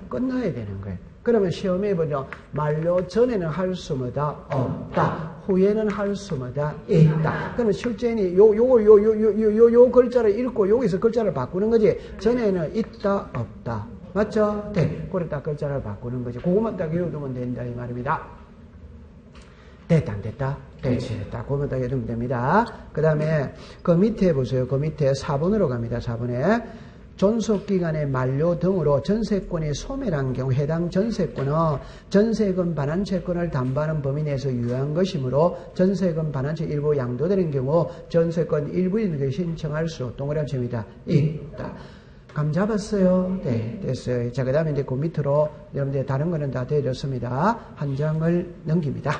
끝나야 되는 거예요. 그러면 시험에 보면 만료 전에는 할 수 뭐다? 없다. 후에는 할 수 뭐다? 있다. 그러면 실제니 요 글자를 읽고 여기서 글자를 바꾸는 거지. 전에는 있다, 없다. 맞죠? 네. 그래 딱 글자를 바꾸는 거지. 그것만 딱 외워두면 된다 이 말입니다. 됐다, 안 됐다? 대체. 딱 보면 딱 해두면 됩니다. 그 다음에 그 밑에 보세요. 그 밑에 4번으로 갑니다. 4번에. 존속기간의 만료 등으로 전세권이 소멸한 경우 해당 전세권은 전세금 반환채권을 담보하는 범위 내에서 유효한 것이므로 전세금 반환채 일부 양도되는 경우 전세권 일부인에게 신청할 수 동그라미 칩니다. 있다. 감 잡았어요? 네, 됐어요. 자, 그 다음에 이제 그 밑으로 여러분들 다른 거는 다 되어졌습니다. 한 장을 넘깁니다.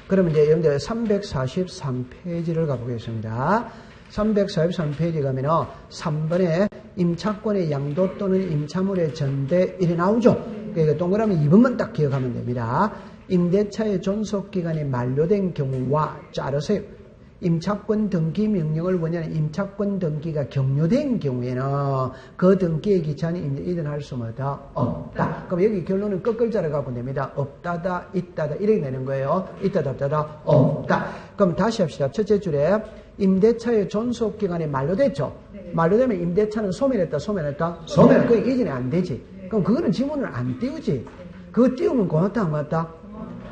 그러면 이제 여러분들 343페이지를 가보겠습니다. 343페이지 가면은 3번에 임차권의 양도 또는 임차물의 전대 이래 나오죠. 그러니까 동그라미 2번만 딱 기억하면 됩니다. 임대차의 존속기간이 만료된 경우와 자르세요. 임차권 등기 명령을 원하는 임차권 등기가 경료된 경우에는 그 등기의 기차는 이전할 수 없다. 그럼 여기 결론은 끝글자를 갖고 냅니다. 없다다, 있다다 이렇게 내는 거예요. 있다다, 없다다, 없다. 그럼 다시 합시다. 첫째 줄에 임대차의 존속기간이 만료됐죠. 만료되면 임대차는 소멸했다, 소멸했다, 소멸. 그게 이전이 안 되지. 그럼 그거는 지문을 안 띄우지. 그거 띄우면 고맙다, 안 고맙다?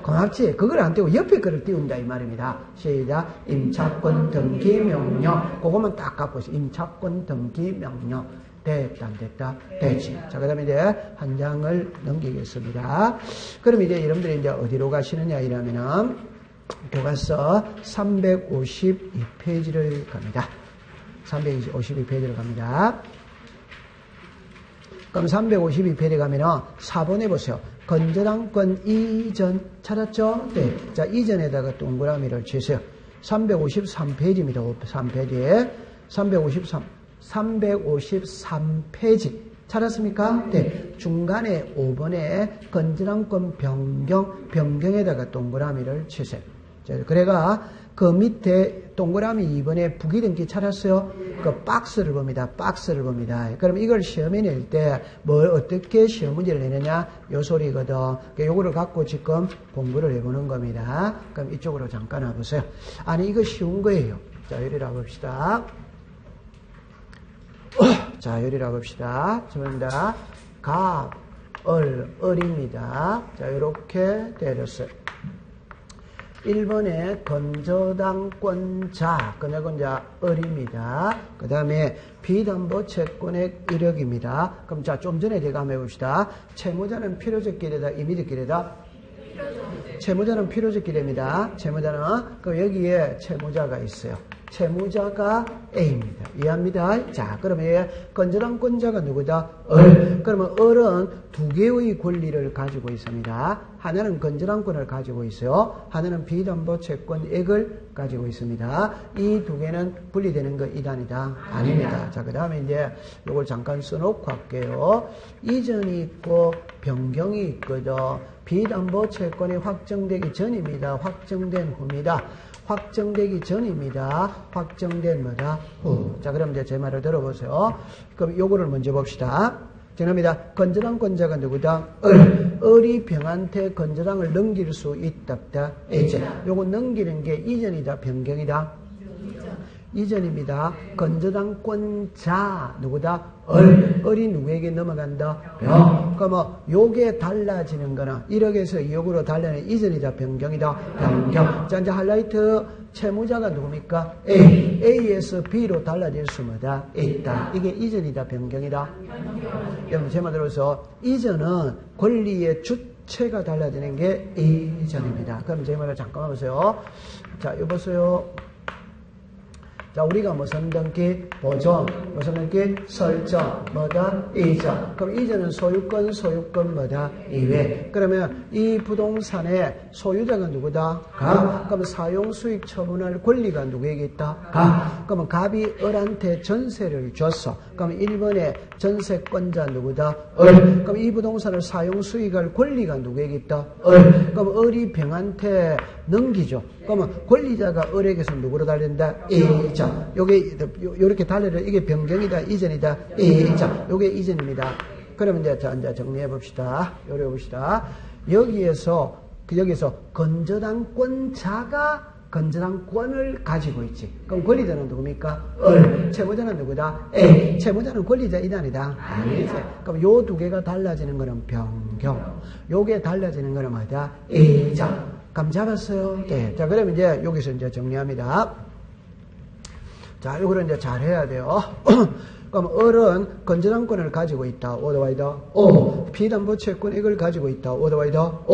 고맙지. 그걸 안 띄우고 옆에 거를 띄운다 이 말입니다. 시작. 임차권 등기 명령. 그것만 딱 갖고 있어. 임차권 등기 명령. 됐다, 안 됐다? 되지. 자, 그 다음에 이제 한 장을 넘기겠습니다. 그럼 이제 여러분들이 이제 어디로 가시느냐 이러면은 교과서 352페이지를 갑니다. 352페이지를 갑니다. 그럼 352페이지 가면은 4번에 보세요. 건전항권 이전 찾았죠? 네. 자, 이전에다가 동그라미를 치세요. 353페이지입니다. 3페이지에 353페이지 찾았습니까? 네. 중간에 5번에 건전항권 변경에다가 동그라미를 치세요. 자, 그래가 그 밑에 동그라미 2번에 부기등기 찾았어요? 그 박스를 봅니다. 박스를 봅니다. 그럼 이걸 시험에 낼 때 뭘 어떻게 시험 문제를 내느냐? 요 소리거든. 요거를 갖고 지금 공부를 해보는 겁니다. 그럼 이쪽으로 잠깐 와보세요. 아니, 이거 쉬운 거예요. 자, 요리라 봅시다. 자, 요리라 봅시다. 저입니다. 을입니다. 자, 요렇게 때렸어요. 1번에 건저당권자, 건저당권자 을입니다. 그 다음에 비담보 채권액 1억입니다. 그럼 자, 좀 전에 제가 한번 해봅시다. 채무자는 필요적기래다, 임의적기래다? 채무자는 필요적기래입니다. 채무자는, 그럼 여기에 채무자가 있어요. 채무자가 A입니다. 이해합니다? 자, 그러면 건저당권자가 누구다? 을. 그러면 을은 두 개의 권리를 가지고 있습니다. 하나는 건저당권을 가지고 있어요. 하나는 비담보채권액을 가지고 있습니다. 이 두 개는 분리되는 거 이단이다? 아닙니다. 자, 그 다음에 이제 이걸 잠깐 써놓고 할게요. 이전이 있고 변경이 있거든. 비담보채권이 확정되기 전입니다. 확정된 후입니다. 확정되기 전입니다. 확정된 뭐다? 후. 자, 그럼 이제 제 말을 들어보세요. 그럼 요거를 먼저 봅시다. 정합니다. 건저당권자가 누구다? 을. 을이 병한테 건저당을 넘길 수 있다. 이제 요거 넘기는 게 이전이다, 변경이다? 이전입니다. 건저당권자 누구다? 을. 을이 누구에게 넘어간다? 병. 그러면 요게 달라지는 거는 1억에서 2억으로 달라지는 이전이다, 변경이다? 변경. 자, 이제 하이라이트. 채무자가 누굽니까? A. A에서 B로 달라질 수 뭐다? 있다. 이게 이전이다, 변경이다? 여러분, 제 말 들어서 이전은 권리의 주체가 달라지는 게 이전입니다. 그럼 제 말을 잠깐만 보세요. 자, 이거 보세요. 자, 우리가 무슨 등기? 보존. 무슨 등기? 설정. 뭐다? 이전. 그럼 이전은 소유권 뭐다? 이외. 그러면 이 부동산의 소유자가 누구다? 갑. 그럼 사용수익 처분할 권리가 누구에게 있다? 갑. 그러면 갑이 을한테 전세를 줬어. 그럼 1번에 전세권자 누구다? 을. 그럼 이 부동산을 사용수익할 권리가 누구에게 있다? 을. 그럼 을이 병한테 넘기죠. 그러면 권리자가 을에게서 누구로 달린다? 이전. 요게 요렇게 달려를 이게 변경이다, 이전이다, 이전. 요게 이전입니다. 그러면 이제 정리해 봅시다. 요래 봅시다. 여기서 건저당권자가 건저당권을 가지고 있지. 그럼 권리자는 누굽니까? 을. 채무자는 누구다? A. 채무자는 권리자 이단이다? 아니지. 그럼 요 두 개가 달라지는 거는 변경. 요게 달라지는 거는 뭐다? 이전. 감 잡았어요? 네. 자, 그러면 이제 여기서 이제 정리합니다. 자, 이거를 이제 잘 해야 돼요. 그럼 을은 건전한권을 가지고 있다. 오더와이더. 피담보 채권 이걸 가지고 있다. 오더와이더.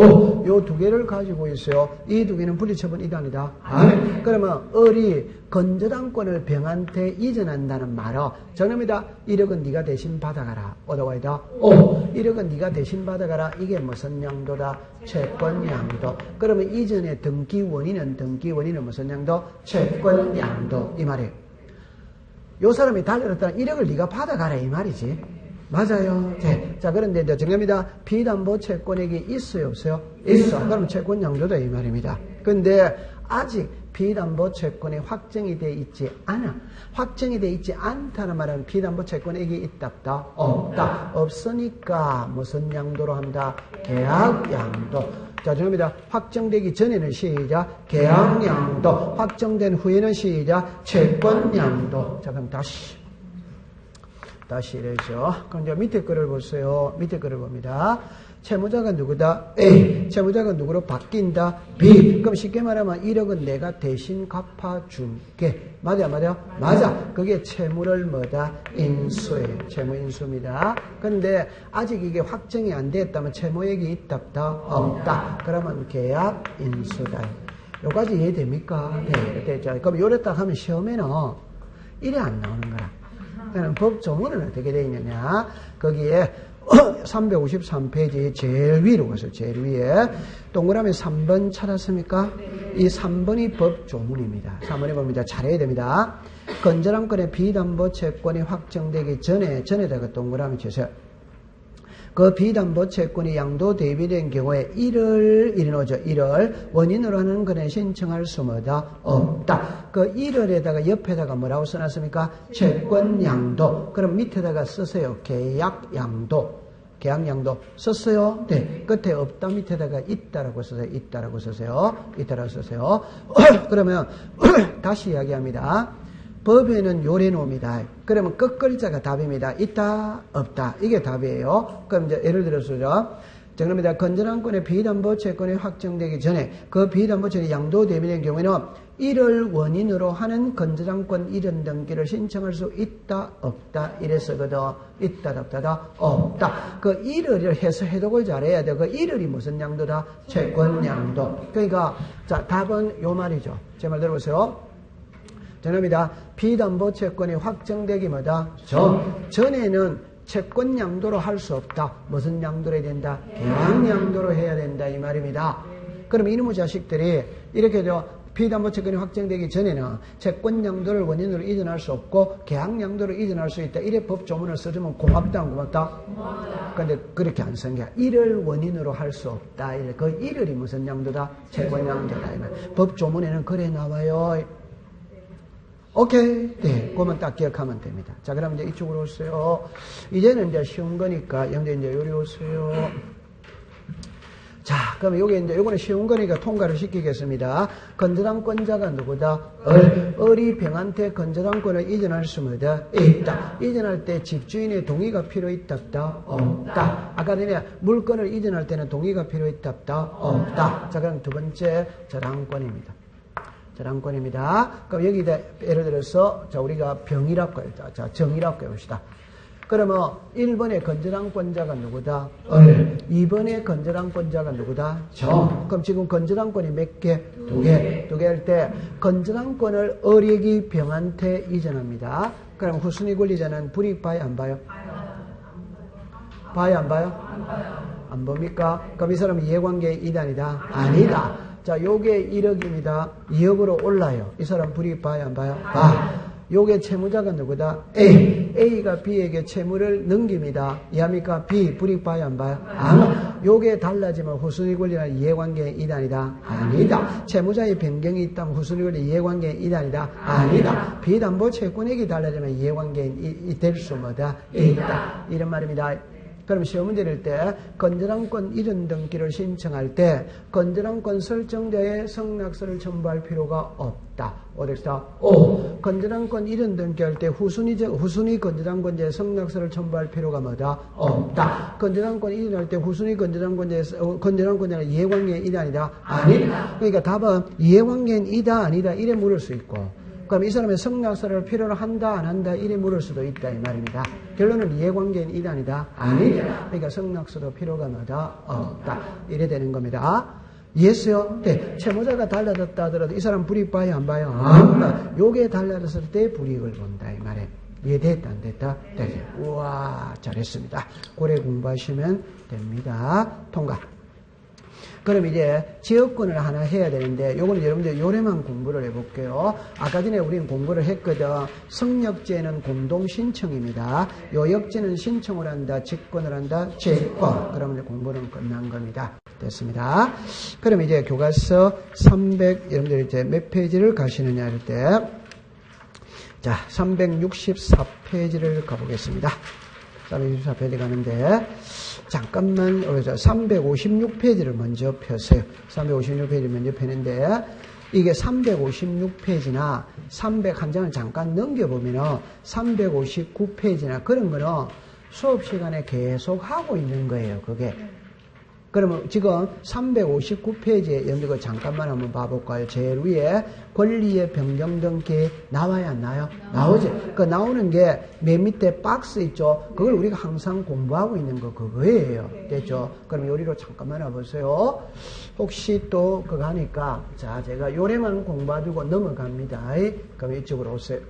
요 두 개를 가지고 있어요. 이 두 개는 분리처분 이단이다. 그러면 을이 건전한권을 병한테 이전한다는 말은 저놈이다. 1억은 네가 대신 받아가라. 오더와이더. 1억은 네가 대신 받아가라. 이게 무슨 양도다? 채권 양도. 그러면 이전에 등기 원인은 무슨 양도? 채권 양도. 이 말이에요. 요 사람이 달려들었다는 1억을 네가 받아가라 이 말이지. 맞아요. 네. 자, 그런데 이제 정합니다. 비담보 채권액이 있어요, 없어요? 있어. 그럼 채권 양도다 이 말입니다. 근데 아직 비담보 채권이 확정이 돼 있지 않아. 확정이 돼 있지 않다는 말은 비담보 채권액이 있다, 없다? 없다. 없으니까 무슨 양도로 한다? 계약 양도. 자, 정합니다. 확정되기 전에는 시작, 계약양도. 확정된 후에는 시작, 채권양도. 자, 그럼 다시 이래죠. 그럼 이제 밑에 거를 보세요. 밑에 거를 봅니다. 채무자가 누구다? A. 채무자가 누구로 바뀐다? B. 그럼 쉽게 말하면 1억은 내가 대신 갚아줄게. 맞아? 맞아. 그게 채무를 뭐다? 인수예요. 채무 인수입니다. 그런데 아직 이게 확정이 안 됐다면 채무액이 있다, 없다? 없다. 그러면 계약 인수다. 요까지 이해됩니까? 네. 됐죠. 그럼 요랬다 하면 시험에는 이래 안 나오는 거라. 그럼 법 조문은 어떻게 되어 있느냐? 거기에 353페이지 제일 위로 가서 제일 위에 동그라미 3번 찾았습니까? 이 3번이 법 조문입니다. 3번에 봅니다. 잘해야 됩니다. 건전한 건의 비담보 채권이 확정되기 전에다가 동그라미 쳐서 그 비담보 채권이 양도 대비된 경우에 1을 원인으로 하는 건에 신청할 수 뭐다? 없다. 그 1을에다가 옆에다가 뭐라고 써놨습니까? 채권 양도. 그럼 밑에다가 쓰세요. 계약 양도. 계약 양도 썼어요? 네. 끝에 없다 밑에다가 있다라고 쓰세요. 있다라고 쓰세요. 그러면 다시 이야기합니다. 법에는 요래 놓습니다. 그러면 끝글자가 답입니다. 있다, 없다. 이게 답이에요. 그럼 이제 예를 들어서, 정합니다. 건전한 건의 비담보 채권이 확정되기 전에 그 비담보 채권이 양도 대비된 경우에는 1을 원인으로 하는 건전한 건 이전 등기를 신청할 수 있다, 없다. 이래 쓰거든. 있다, 없다다, 없다. 그 1을을 해서 해독을 잘해야 돼. 그 1을이 무슨 양도다? 채권 양도. 그러니까, 자, 답은 요 말이죠. 제 말 들어보세요. 정합니다. 비담보 채권이 확정되기 뭐다? 전에는 채권 양도로 할 수 없다. 무슨 양도로 해야 된다? 계약 양도로 해야 된다. 이 말입니다. 그럼 이놈의 자식들이 이렇게 비담보 채권이 확정되기 전에는 채권 양도를 원인으로 이전할 수 없고 계약 양도로 이전할 수 있다. 이래 법 조문을 써주면 고맙다, 안 고맙다? 근데 그렇게 안 쓴 게 1을 원인으로 할 수 없다. 그 1을이 무슨 양도다? 채권 양도다. 법 조문에는 그래 나와요. 오케이. 네. 그거만 딱 기억하면 됩니다. 자, 그럼 이제 이쪽으로 오세요. 이제는 이제 쉬운 거니까, 형제 이제 요리 오세요. 자, 그럼 요거는 쉬운 거니까 통과를 시키겠습니다. 건전한 권자가 누구다? 을이 병한테 건전한 권을 이전할 수 있다. 이전할 때 집주인의 동의가 필요 있다, 없다? 없다. 아까 전에 물건을 이전할 때는 동의가 필요 있다, 없다? 없다. 자, 그럼 두 번째 저당권입니다. 저당권입니다. 그럼 여기다 예를 들어서 자 우리가 병이라고 해요. 자 정이라고 해봅시다. 그러면 1번의 건전한권자가 누구다? 2번의 건전한권자가 누구다? 정. 그럼 지금 건전한권이 몇 개? 두 개. 두 개 할 때 건전한권을 을이 병한테 이전합니다. 그럼 후순위 권리자는 불이익 봐요, 안 봐요? 봐요, 안 봐요? 안 봅니까? 그럼 이 사람은 이해관계 이단이다? 아니다. 자, 요게 1억입니다. 2억으로 올라요. 이 사람 불이익 봐요, 안 봐요? 요게 채무자가 누구다? A. A가 B에게 채무를 넘깁니다. 이해합니까? B. 불이익 봐요, 안 봐요? 요게 달라지면 후순위 권리는 이해관계 이단이다? 아니다. 채무자의 변경이 있다면 후순위 권리 이해관계 이단이다? 아니다. 비담보 채권액이 달라지면 이해관계 될 수 뭐다? 있다. 이런 말입니다. 그럼 시험 문제 낼 때 건전항권 이전 등기를 신청할 때 건전항권 설정자의 승낙서를 첨부할 필요가 없다. 어디다? 오. 건전항권 이전 등기할 때 후순위 건전항권자의 승낙서를 첨부할 필요가 뭐다? 없다. 건전항권 이전할 때 후순위 건전항권자는 이해관계인 이다 아니다? 아니다. 그러니까 답은 이해관계인 이다 아니다 이래 물을 수 있고 그럼 이 사람의 승낙서를 필요로 한다 안 한다 이래 물을 수도 있다 이 말입니다. 결론은 이해관계인 이다 아니다? 아니다. 그러니까 승낙서도 필요가 뭐다? 없다. 이래 되는 겁니다. 이해했어요? 네. 채무자가 달라졌다 하더라도 이 사람 불이익 봐요 안 봐요? 안 봐. 요게 달라졌을 때 불이익을 본다 이 말이에요. 이해됐다 안 됐다? 네. 우와 잘했습니다. 고래 공부하시면 됩니다. 통과. 그럼 이제 지역권을 하나 해야 되는데 요거는 여러분들 요래만 공부를 해볼게요. 아까 전에 우리는 공부를 했거든. 성역제는 공동신청입니다. 요역제는 신청을 한다. 직권을 한다. 직권. 그러면 이제 공부는 끝난 겁니다. 됐습니다. 그럼 이제 교과서 300 여러분들 이제 몇 페이지를 가시느냐 할 때 자 364페이지를 가보겠습니다. 364페이지 가는데 잠깐만 356페이지를 먼저 펴세요. 356페이지를 먼저 펴는데 이게 356페이지나 300 한 장을 잠깐 넘겨보면 359페이지나 그런 거는 수업 시간에 계속 하고 있는 거예요. 그게. 그러면 지금 359페이지에 여러분들 잠깐만 한번 봐볼까요? 제일 위에 권리의 변경 등기 나와야 안 나요? 나오죠. 그 나오는 게 맨 밑에 박스 있죠? 그걸 우리가 항상 공부하고 있는 거 그거예요. 됐죠? 그럼 요리로 잠깐만 와보세요. 혹시 또 그거 하니까 자 제가 요래만 공부하고 넘어갑니다. 그럼 이쪽으로 오세요.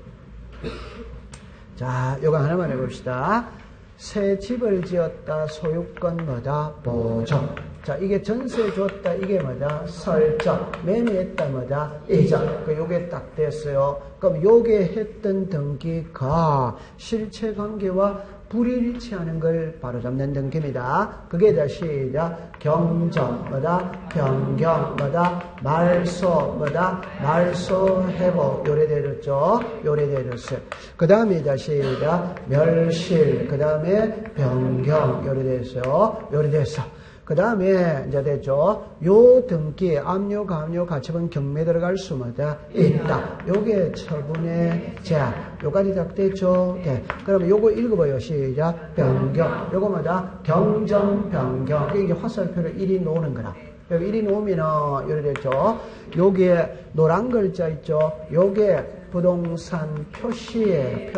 자 요거 하나만 해봅시다. 새 집을 지었다 소유권 뭐다? 보존. 자 이게 전세 줬다 이게 뭐다? 설정. 매매했다 뭐다? 이자. 요게 딱 됐어요. 그럼 요게 했던 등기가 실체관계와 불일치하는 걸 바로잡는 등기입니다. 그게 다시 시작. 경정 뭐다? 변경 뭐다? 말소 뭐다? 말소 회복 요래되었죠? 요래되었어요. 그 다음에 다시 시작. 멸실 그 다음에 변경 요래됐어요. 요래됐어. 그 다음에 이제 됐죠. 요 등기에 압류, 감류, 가처분, 경매 들어갈 수마다 있다. 요게 처분의 제한. 요까지 딱 됐죠. 네. 그러면 요거 읽어봐요. 시작. 변경. 요거마다 경정, 변경. 이게 이제 화살표를 1이 놓는 거라. 여기 1이 놓으면은 요래 됐죠. 요게 노란 글자 있죠. 요게 부동산 표시에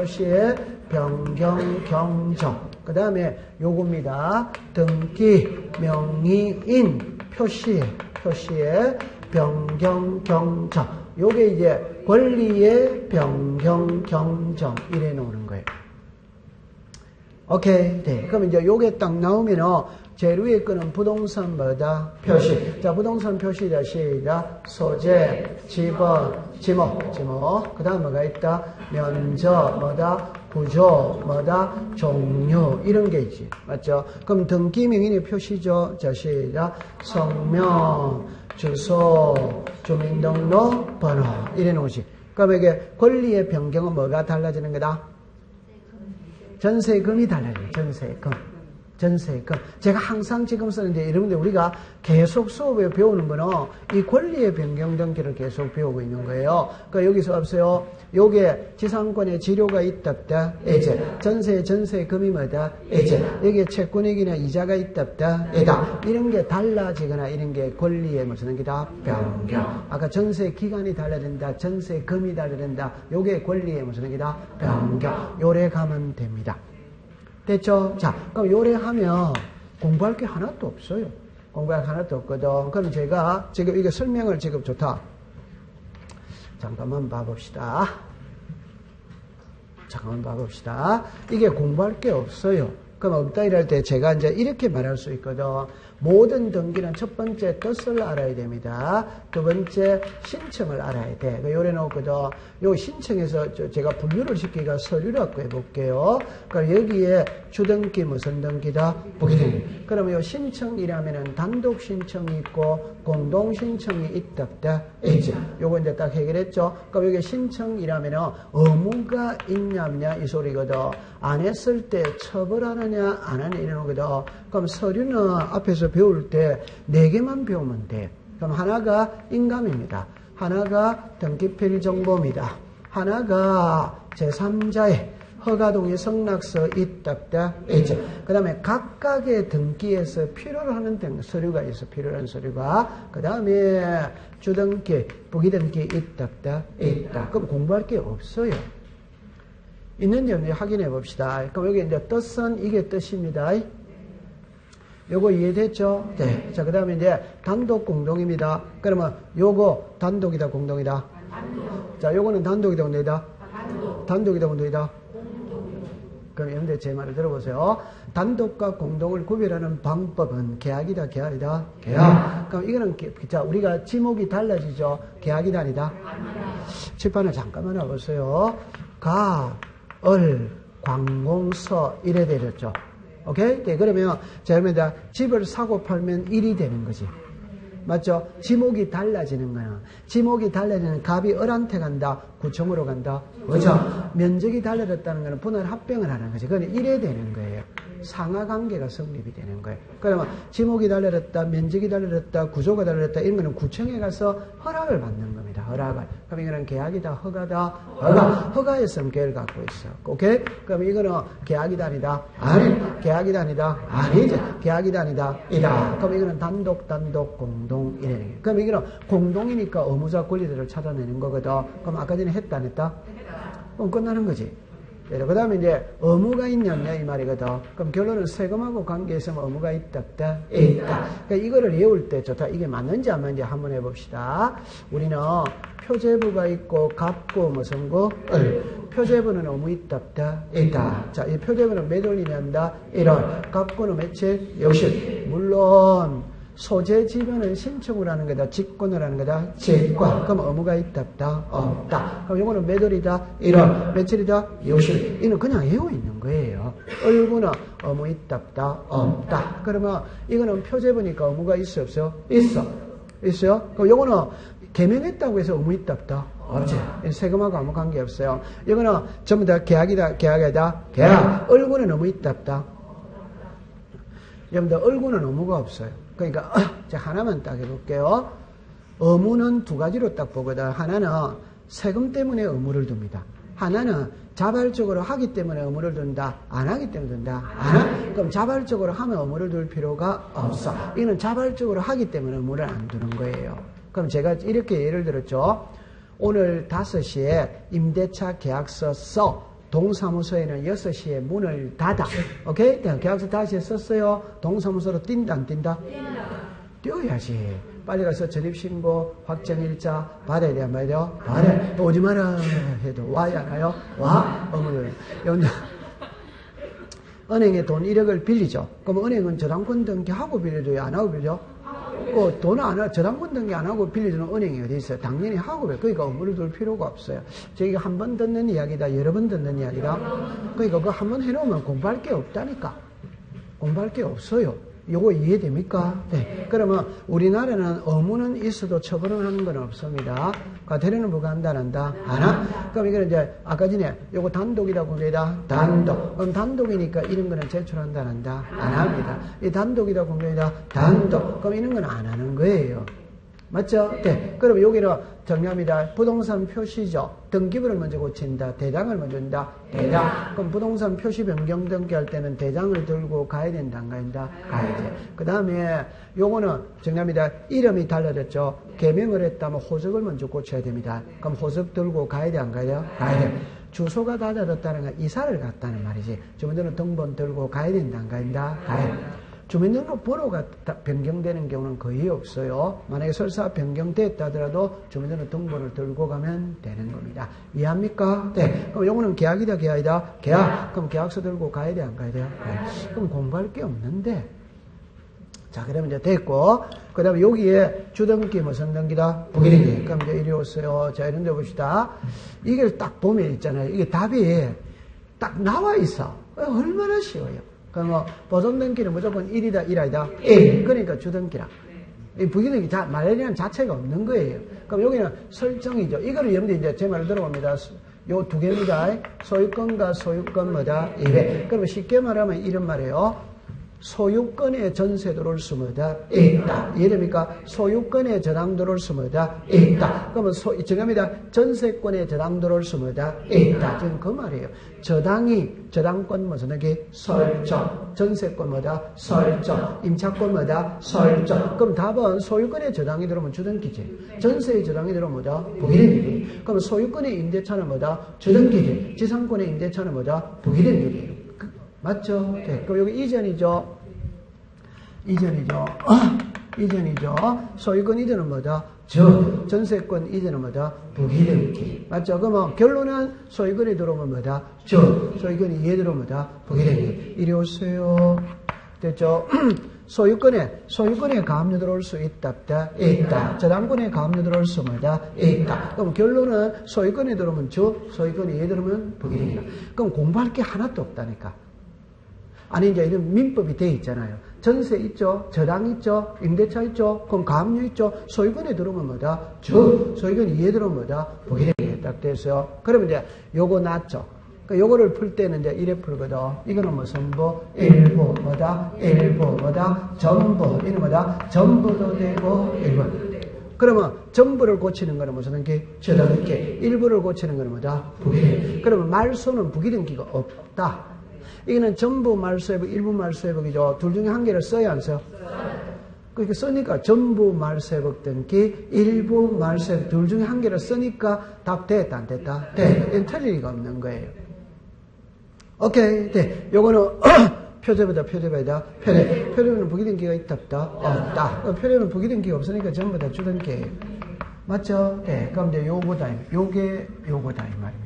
변경, 경정. 그 다음에 요겁니다. 등기, 명의인, 표시에 변경, 경정. 요게 이제 권리의 변경, 경정. 이래 놓는 거예요. 오케이. 네. 그럼 이제 요게 딱 나오면은 제일 위에 거는 부동산 뭐다? 표시. 자, 부동산 표시다. 시작. 소재, 지번, 지목. 그 다음 뭐가 있다? 면적, 뭐다? 구조, 뭐다? 종류. 이런 게 있지. 맞죠? 그럼 등기 명의의 표시죠. 자, 시작. 성명, 주소, 주민등록 번호. 이래 놓으시. 그럼 이게 권리의 변경은 뭐가 달라지는 거다? 전세금이 달라져요. 전세금. 제가 항상 지금 쓰는데 여러분들 우리가 계속 수업에 배우는 거는 이 권리의 변경 등기를 계속 배우고 있는 거예요. 그러니까 여기서 보세요. 요게 지상권에 지료가 있답다. 예제. 전세금이 뭐다? 예제. 여기에 채권액이나 이자가 있답다. 예다. 이런 게 달라지거나 이런 게 권리의 무슨 게다? 변경. 아까 전세 기간이 달라진다. 전세금이 달라진다. 요게 권리의 무슨 게다? 변경. 요래 가면 됩니다. 됐죠? 자, 그럼 요래하면 공부할 게 하나도 없어요. 공부할 게 하나도 없거든. 그럼 제가 지금 이게 설명을 지금 좋다. 잠깐만 봐봅시다. 이게 공부할 게 없어요. 그럼 없다 이럴 때 제가 이제 이렇게 말할 수 있거든. 모든 등기는 첫 번째 뜻을 알아야 됩니다. 두 번째 신청을 알아야 돼. 요래 놓거든. 요 신청에서 제가 분류를 시키기가 서류라고 해볼게요. 그러니까 여기에 주등기 무슨 등기다? 부기등기. 그러면 요 신청이라면은 단독 신청이 있고 공동 신청이 있답다. 있지. 요거 이제 딱 해결했죠. 그럼 여기 신청이라면은 의무가 있냐 없냐 이 소리거든. 안 했을 때 처벌하느냐 하느냐 안 하느냐 이런 거거든. 그럼 서류는 앞에서 배울 때 4개만 배우면 돼. 그럼 하나가 인감입니다. 하나가 등기필 정보입니다. 하나가 제3자의 허가동의 성락서 있답다 있죠. 그 다음에 각각의 등기에서 필요로 하는 서류가 있어. 필요한 서류가. 그 다음에 주등기, 부기등기 있답다 있다. 그럼 공부할 게 없어요. 있는지 없는지 확인해 봅시다. 그럼 여기 이제 뜻은 이게 뜻입니다. 요거 이해됐죠? 네. 자, 그 다음에 이제 단독 공동입니다. 그러면 요거 단독이다, 공동이다? 단독. 자, 요거는 단독이다, 공동이다? 단독. 단독이다, 공동이다? 그럼 여러분들 제 말을 들어보세요. 단독과 공동을 구별하는 방법은 계약이다, 계약이다? 계약. 그럼 이거는, 자, 우리가 지목이 달라지죠? 계약이다, 아니다? 칠판을 잠깐만 와보세요. 가, 을, 관공서, 이래 되렸죠? 오케이? 네, 그러면, 자, 여러분들, 집을 사고 팔면 일이 되는 거지. 맞죠? 지목이 달라지는 거야. 지목이 달라지는 값이 을한테 간다, 구청으로 간다. 그죠? 면적이 달라졌다는 거는 분할 합병을 하는 거지. 그건 이래 되는 거예요. 상하 관계가 성립이 되는 거예요. 그러면 지목이 달라졌다, 면적이 달라졌다, 구조가 달라졌다, 이런 거는 구청에 가서 허락을 받는 겁니다. 허락을. 그럼 이거는 계약이다, 허가다, 허가. 허가의 성격을 갖고 있어. 오케이? 그럼 이거는 계약이다, 아니다? 아니. 계약이다, 아니다? 아니지. 계약이다, 아니다? 이다. 그럼 이거는 단독, 공동, 이래. 그럼 이거는 공동이니까 의무자 권리들을 찾아내는 거거든. 그럼 아까 전에 했다, 안 했다? 그럼 끝나는 거지. 그 다음에 이제 의무가 있냐냐 이 말이거든. 그럼 결론은 세금하고 관계에 있으면 의무가 있다, 있다. 그러니까 이거를 외울 때 좋다. 이게 맞는지 안 맞는지 한번 해봅시다. 우리는 표제부가 있고 갑구 무슨 거? 표제부는 의무 있다, 있다. 자, 이 표제부는 몇 월이냐 한다? 1월. 갑구는 며칠? 60. 물론 소재 지변은 신청을 하는 거다, 직권을 하는 거다, 직권. 그럼 의무가 있다, 없다. 그럼 이거는 몇 월이다? 1월. 며칠이다? 60. 이는 그냥 외워 있는 거예요. 을구는 의무 있다, 없다. 그러면 이거는 표제부니까 의무가 있어, 없어요? 있어. 있어요? 그럼 이거는 개명했다고 해서 의무 있다, 없지. 세금하고 아무 관계 없어요. 이거는 전부 다 계약이다, 계약이다, 계약. 을구는 의무 있다, 없다. 여러분들, 을구는 의무가 없어요. 그러니까 제가 하나만 딱 해볼게요. 의무는 두 가지로 딱 보거든. 하나는 세금 때문에 의무를 둡니다. 하나는 자발적으로 하기 때문에 의무를 둔다. 안 하기 때문에 둔다. 안 하? 그럼 자발적으로 하면 의무를 둘 필요가 없어. 이는 자발적으로 하기 때문에 의무를 안 두는 거예요. 그럼 제가 이렇게 예를 들었죠. 오늘 5시에 임대차 계약서 써. 동사무소에는 6시에 문을 닫아. 오케이? 계약서 5시에 썼어요. 동사무소로 뛴다, 안 뛴다? 뛰어야지. 빨리 가서 전입신고, 확정일자 받아야 돼, 안 받아야 돼요? 받아야. 오지 마라 해도 와야 하나요? 와? 은행에 돈 1억을 빌리죠. 그럼 은행은 저당권 등기하고 빌려줘요? 안 하고 빌려줘? 돈 안 하고, 저당권 등기 안 하고 빌려주는 은행이 어디 있어요? 당연히 하고 빌려. 그러니까 의무를 둘 필요가 없어요. 저희가 한 번 듣는 이야기다, 여러 번 듣는 이야기다. 그러니까 그거 한 번 해놓으면 공부할 게 없다니까. 공부할 게 없어요. 요거 이해됩니까? 네. 그러면 우리나라는 의무는 있어도 처벌을 하는 건 없습니다. 과태료는 뭐가 한다, 안 한다? 안 하? 그럼 이거는 이제 아까 전에 요거 단독이다, 공동이다? 단독. 그럼 단독이니까 이런 거는 제출한다, 안 한다? 안 합니다. 이 단독이다, 공동이다? 단독. 그럼 이런 건 안 하는 거예요. 맞죠? 네. 그럼 여기는 정리합니다. 부동산 표시죠. 등기부를 먼저 고친다. 대장을 먼저 준다. 대장. 그럼 부동산 표시 변경 등기할 때는 대장을 들고 가야 된다, 안 가야 된다? 가야 돼. 그 다음에 요거는 정리합니다. 이름이 달라졌죠. 개명을 했다면 호적을 먼저 고쳐야 됩니다. 그럼 호적 들고 가야 돼, 안 가야 돼요? 가야 돼. 주소가 달라졌다는 건 이사를 갔다는 말이지. 주민등록 등본 들고 가야 된다, 안 가야 된다? 가야 돼. 주민등록 번호가 변경되는 경우는 거의 없어요. 만약에 설사 변경됐다 하더라도 주민등록 등본을 들고 가면 되는 겁니다. 이해합니까? 네. 그럼 요거는 계약이다, 계약이다? 계약. 그럼 계약서 들고 가야 돼, 안 가야 돼요? 네. 그럼 공부할 게 없는데. 자, 그러면 이제 됐고. 그 다음에 여기에 주등기 무슨 등기다? 부기등기. 그럼 이제 이리 오세요. 자, 이런 데 봅시다. 이걸 딱 보면 있잖아요. 이게 답이 딱 나와 있어. 얼마나 쉬워요. 그럼 뭐, 보존등기는 무조건 1이다, 1아이다? 1. 그러니까 주등기라. 이 부기등기 말이라는 자체가 없는 거예요. 그럼 여기는 설정이죠. 이거를 여러분들이 이제 제 말을 들어봅니다. 요 두 개입니다. 소유권과 소유권 뭐다? 예외. 그러면 쉽게 말하면 이런 말이에요. 소유권에 전세 들어올 수 뭐다? 있다. 이해됩니까? 소유권에 저당 들어올 수 뭐다? 있다. 그러면 정합니다. 전세권에 저당 들어올 수 뭐다? 있다. 지금 그 말이에요. 저당권 무슨 게 설정. 전세권 뭐다? 설정. 임차권 뭐다? 설정. 그럼 답은 소유권에 저당이 들어오면 주등기지. 전세에 저당이 들어오면 뭐다? 부기등기지. 그럼 소유권에 임대차는 뭐다? 주등기지. 지상권에 임대차는 뭐다? 부기등기지. 맞죠? 네. 그럼 여기 이전이죠. 소유권 이전은 뭐다? 전세권 이전은 뭐다? 부기등기. 맞죠? 그러면 결론은 소유권이 들어오면 뭐다? 소유권이 이해 들어오면 뭐다? 부기등기. 이리 오세요. 됐죠? 소유권에 가압류 들어올 수 있다. 저당권에 가압류 들어올 수 뭐다? 있다. 그럼 결론은 소유권에 들어오면 소유권이 이해 들어오면 부기등기다. 그럼 공부할 게 하나도 없다니까. 아니, 이제 이런 민법이 돼 있잖아요. 전세 있죠? 저당 있죠? 임대차 있죠? 그럼 가압류 있죠? 소유권에 들어오면 뭐다? 소유권이 이해 들어오면 뭐다? 부기등기 딱 됐어요. 그러면 이제 요거 낫죠? 그러니까 요거를 풀 때는 이제 이래 풀거든. 이거는 무슨 일부 뭐다? 전부. 이는 뭐다? 전부도 되고 일부. 그러면 전부를 고치는 거는 무슨 게? 저등기. 일부를 고치는 거는 뭐다? 부기등기. 그러면 말소는 부기등기가 없다. 이거는 전부 말소회복, 일부 말소회복이죠. 둘 중에 한 개를 써야 안 써요? 그렇게 쓰니까 전부 말소회복 등기, 일부 말소회복 둘 중에 한 개를 쓰니까 답 됐다 안 됐다? 돼. 이건 틀릴 리가 없는 거예요. 오케이. 네. 요거는 표제보다. 표제보는 부기등기가 있다 없다? 표제보는 부기등기가 없으니까 전부 다 주등기예요. 맞죠? 네. 그럼 이제 요거다 이 말입니다.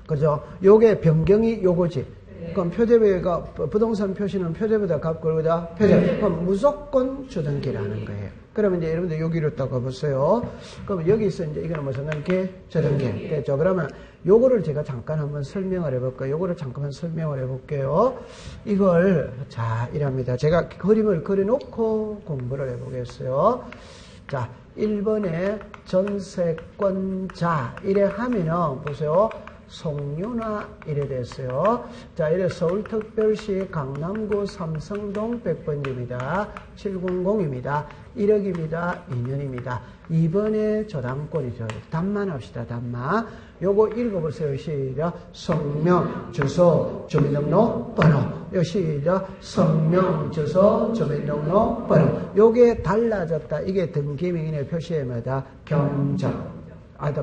그죠? 요게 변경이 요거지. 그럼 표제배가, 부동산 표시는 표제보다 값 걸고다. 그럼 무조건 주등기라는 거예요. 그러면 이제 여러분들 여기로 딱 가보세요. 그럼 여기서 이제 이거는 무슨 게? 주등기. 됐죠? 그러면 요거를 제가 잠깐 한번 설명을 해볼까요? 요거를 잠깐만 설명을 해볼게요. 이걸, 자, 이랍니다. 제가 그림을 그려놓고 공부를 해보겠어요. 자, 1번에 전세권자. 이래 하면은, 보세요. 송윤아 이래 됐어요. 자, 이래 서울특별시 강남구 삼성동 100번지입니다. 700입니다. 1억입니다. 2년입니다. 2번에 저당권이죠. 답만 합시다. 답만. 요거 읽어보세요. 시작. 성명, 주소, 주민등록번호. 요 시작. 성명, 주소, 주민등록번호. 요게 달라졌다. 이게 등기명인의 표시에마다 경적.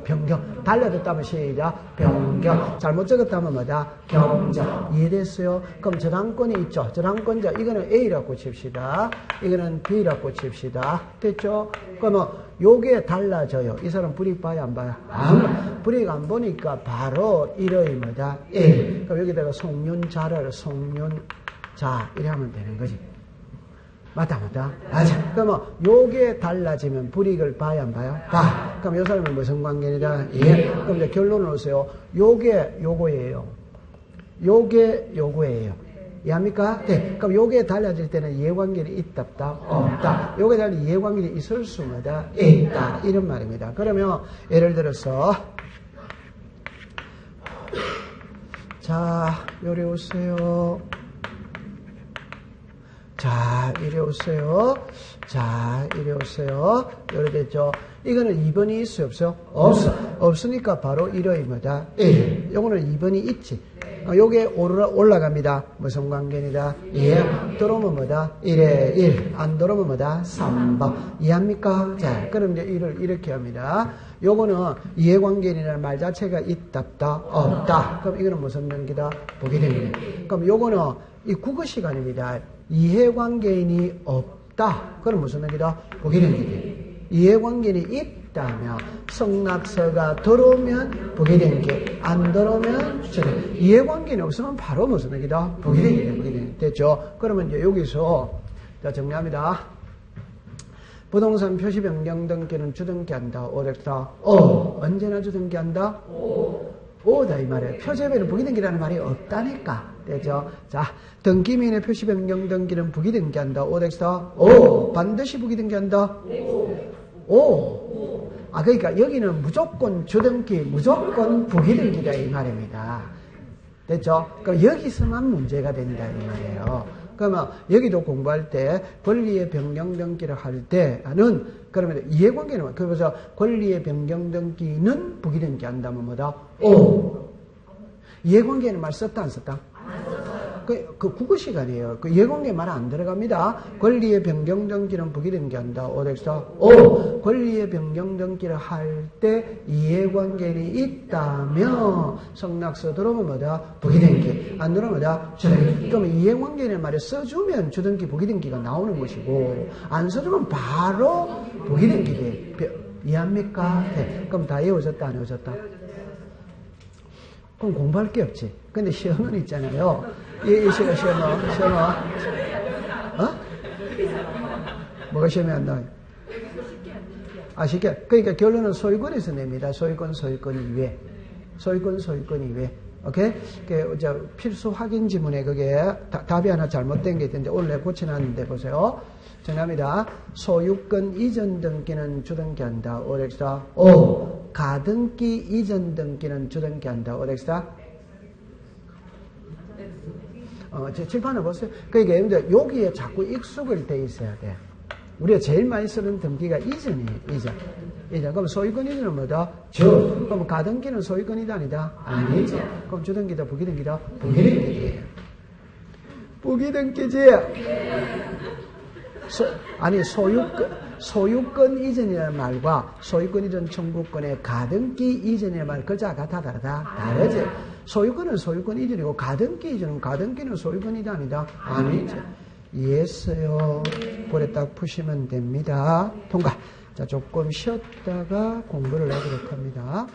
변경. 달라졌다면 시작. 변경. 잘못 적었다면 뭐다? 경적. 이해됐어요? 그럼 저당권이 있죠. 저당권자. 이거는 A라고 칩시다. 이거는 B라고 칩시다. 됐죠? 그러면 요게 달라져요. 이 사람 불이익 봐야 안 봐요? 불이익 안 보니까 바로 1의 뭐다? 1. 그럼 여기다가 송윤자를 송윤자. 이래 하면 되는 거지. 맞다. 맞아. 그러면 요게 달라지면 불이익을 봐야 안 봐요? 봐. 그럼 요 사람은 무슨 관계이다? 예. 그럼 이제 결론을 오세요. 요게 요거예요. 요게 요거예요. 이해합니까? 네. 그럼 요게 달라질 때는 이해관계는 있다 없다? 요게 달리 이해관계는 있을 수마다 있다. 이런 말입니다. 그러면 예를 들어서 자, 요리 오세요. 자, 이리 오세요. 요래 됐죠? 이거는 2번이 있어요, 없어요? 없으니까 바로 1의 뭐다? 1. 요거는 2번이 있지. 요게 올라갑니다. 무슨 관계니다? 예. 들어오면 뭐다? 1에 1. 안 들어오면 뭐다? 3번. 이해합니까? 자, 그럼 이제 이를 이렇게 합니다. 요거는 이해관계인이라는 말 자체가 있다, 없다. 그럼 이거는 무슨 관계다? 부기등기. 그럼 요거는 이 국어 시간입니다. 이해관계인이 없다. 그럼 무슨 얘기다? 부기등기. 이해관계인이 있다면 성납서가 들어오면 부기등기, 안 들어오면 주등기. 이해관계인이 없으면 바로 무슨 얘기다? 부기등기. 됐죠? 그러면 이제 여기서 자 정리합니다. 부동산 표시 변경 등기는 주등기한다. 오랬다. 언제나 주등기한다. 오다 이 말이에요. 표제배는 부기등기라는 말이 없다니까. 되죠? 자, 등기민의 표시 변경 등기는 부기등기한다. 오덱스다. 반드시 부기등기한다. 그러니까 여기는 무조건 주등기, 무조건 부기등기다 이 말입니다. 됐죠? 그럼 여기서만 문제가 된다 이 말이에요. 그러면 여기도 공부할 때 권리의 변경 등기를 할 때는 그러면 이해관계는 그래서 권리의 변경 등기는 부기등기 한다면 뭐다? 오. 이해관계는 말 썼다 안 썼다? 그 국어 시간이에요. 그 이해관계 말 안 들어갑니다. 권리의 변경 등기는 부기등기 한다. 오덱스다. 오. 권리의 변경 등기를 할 때 이해관계는 있다면 성락서 들어오면 뭐다? 부기등기. 안 들어오면 뭐다? 주등기. 그러면 이해관계는 말에 써주면 주등기, 부기등기가 나오는 것이고 안 써주면 바로 부기등기 돼. 이해합니까? 네. 그럼 다 외워졌다 안 외워졌다? 그럼 공부할 게 없지. 근데 시험은 있잖아요. 시험은? 뭐가 시험이 안 나와요? 쉽게. 그러니까 결론은 소유권에서 냅니다. 소유권 이외. 소유권 이외. 오케이? 필수 확인 지문에 그게 답이 하나 잘못된 게 있는데 오늘 내가 고쳐놨는데 보세요. 정답입니다. 소유권 이전 등기는 주등기 한다. 오렉스다. 오. 가등기 이전 등기는 주등기 한다. 오렉스다. 제 칠판을 보세요. 그러니까 여러분들 여기에 자꾸 익숙을 돼 있어야 돼. 우리가 제일 많이 쓰는 등기가 이전이에요. 이전. 그럼 소유권 이전은 뭐다? 주. 그럼 가등기는 소유권이다 아니다? 아니죠. 그럼 주등기다 부기등기다? 부기등기지. 부기등기지. 소유권 이전이라는 말과 소유권 이전 청구권의 가등기 이전이라는 말 그자가 다 다르다? 다르지. 소유권은 소유권 이전이고 가등기 이전은 가등기는 소유권이다 아니다? 아니죠. 이해했어요. 고래 딱 푸시면 됩니다. 통과. 자, 조금 쉬었다가 공부를 하도록 합니다.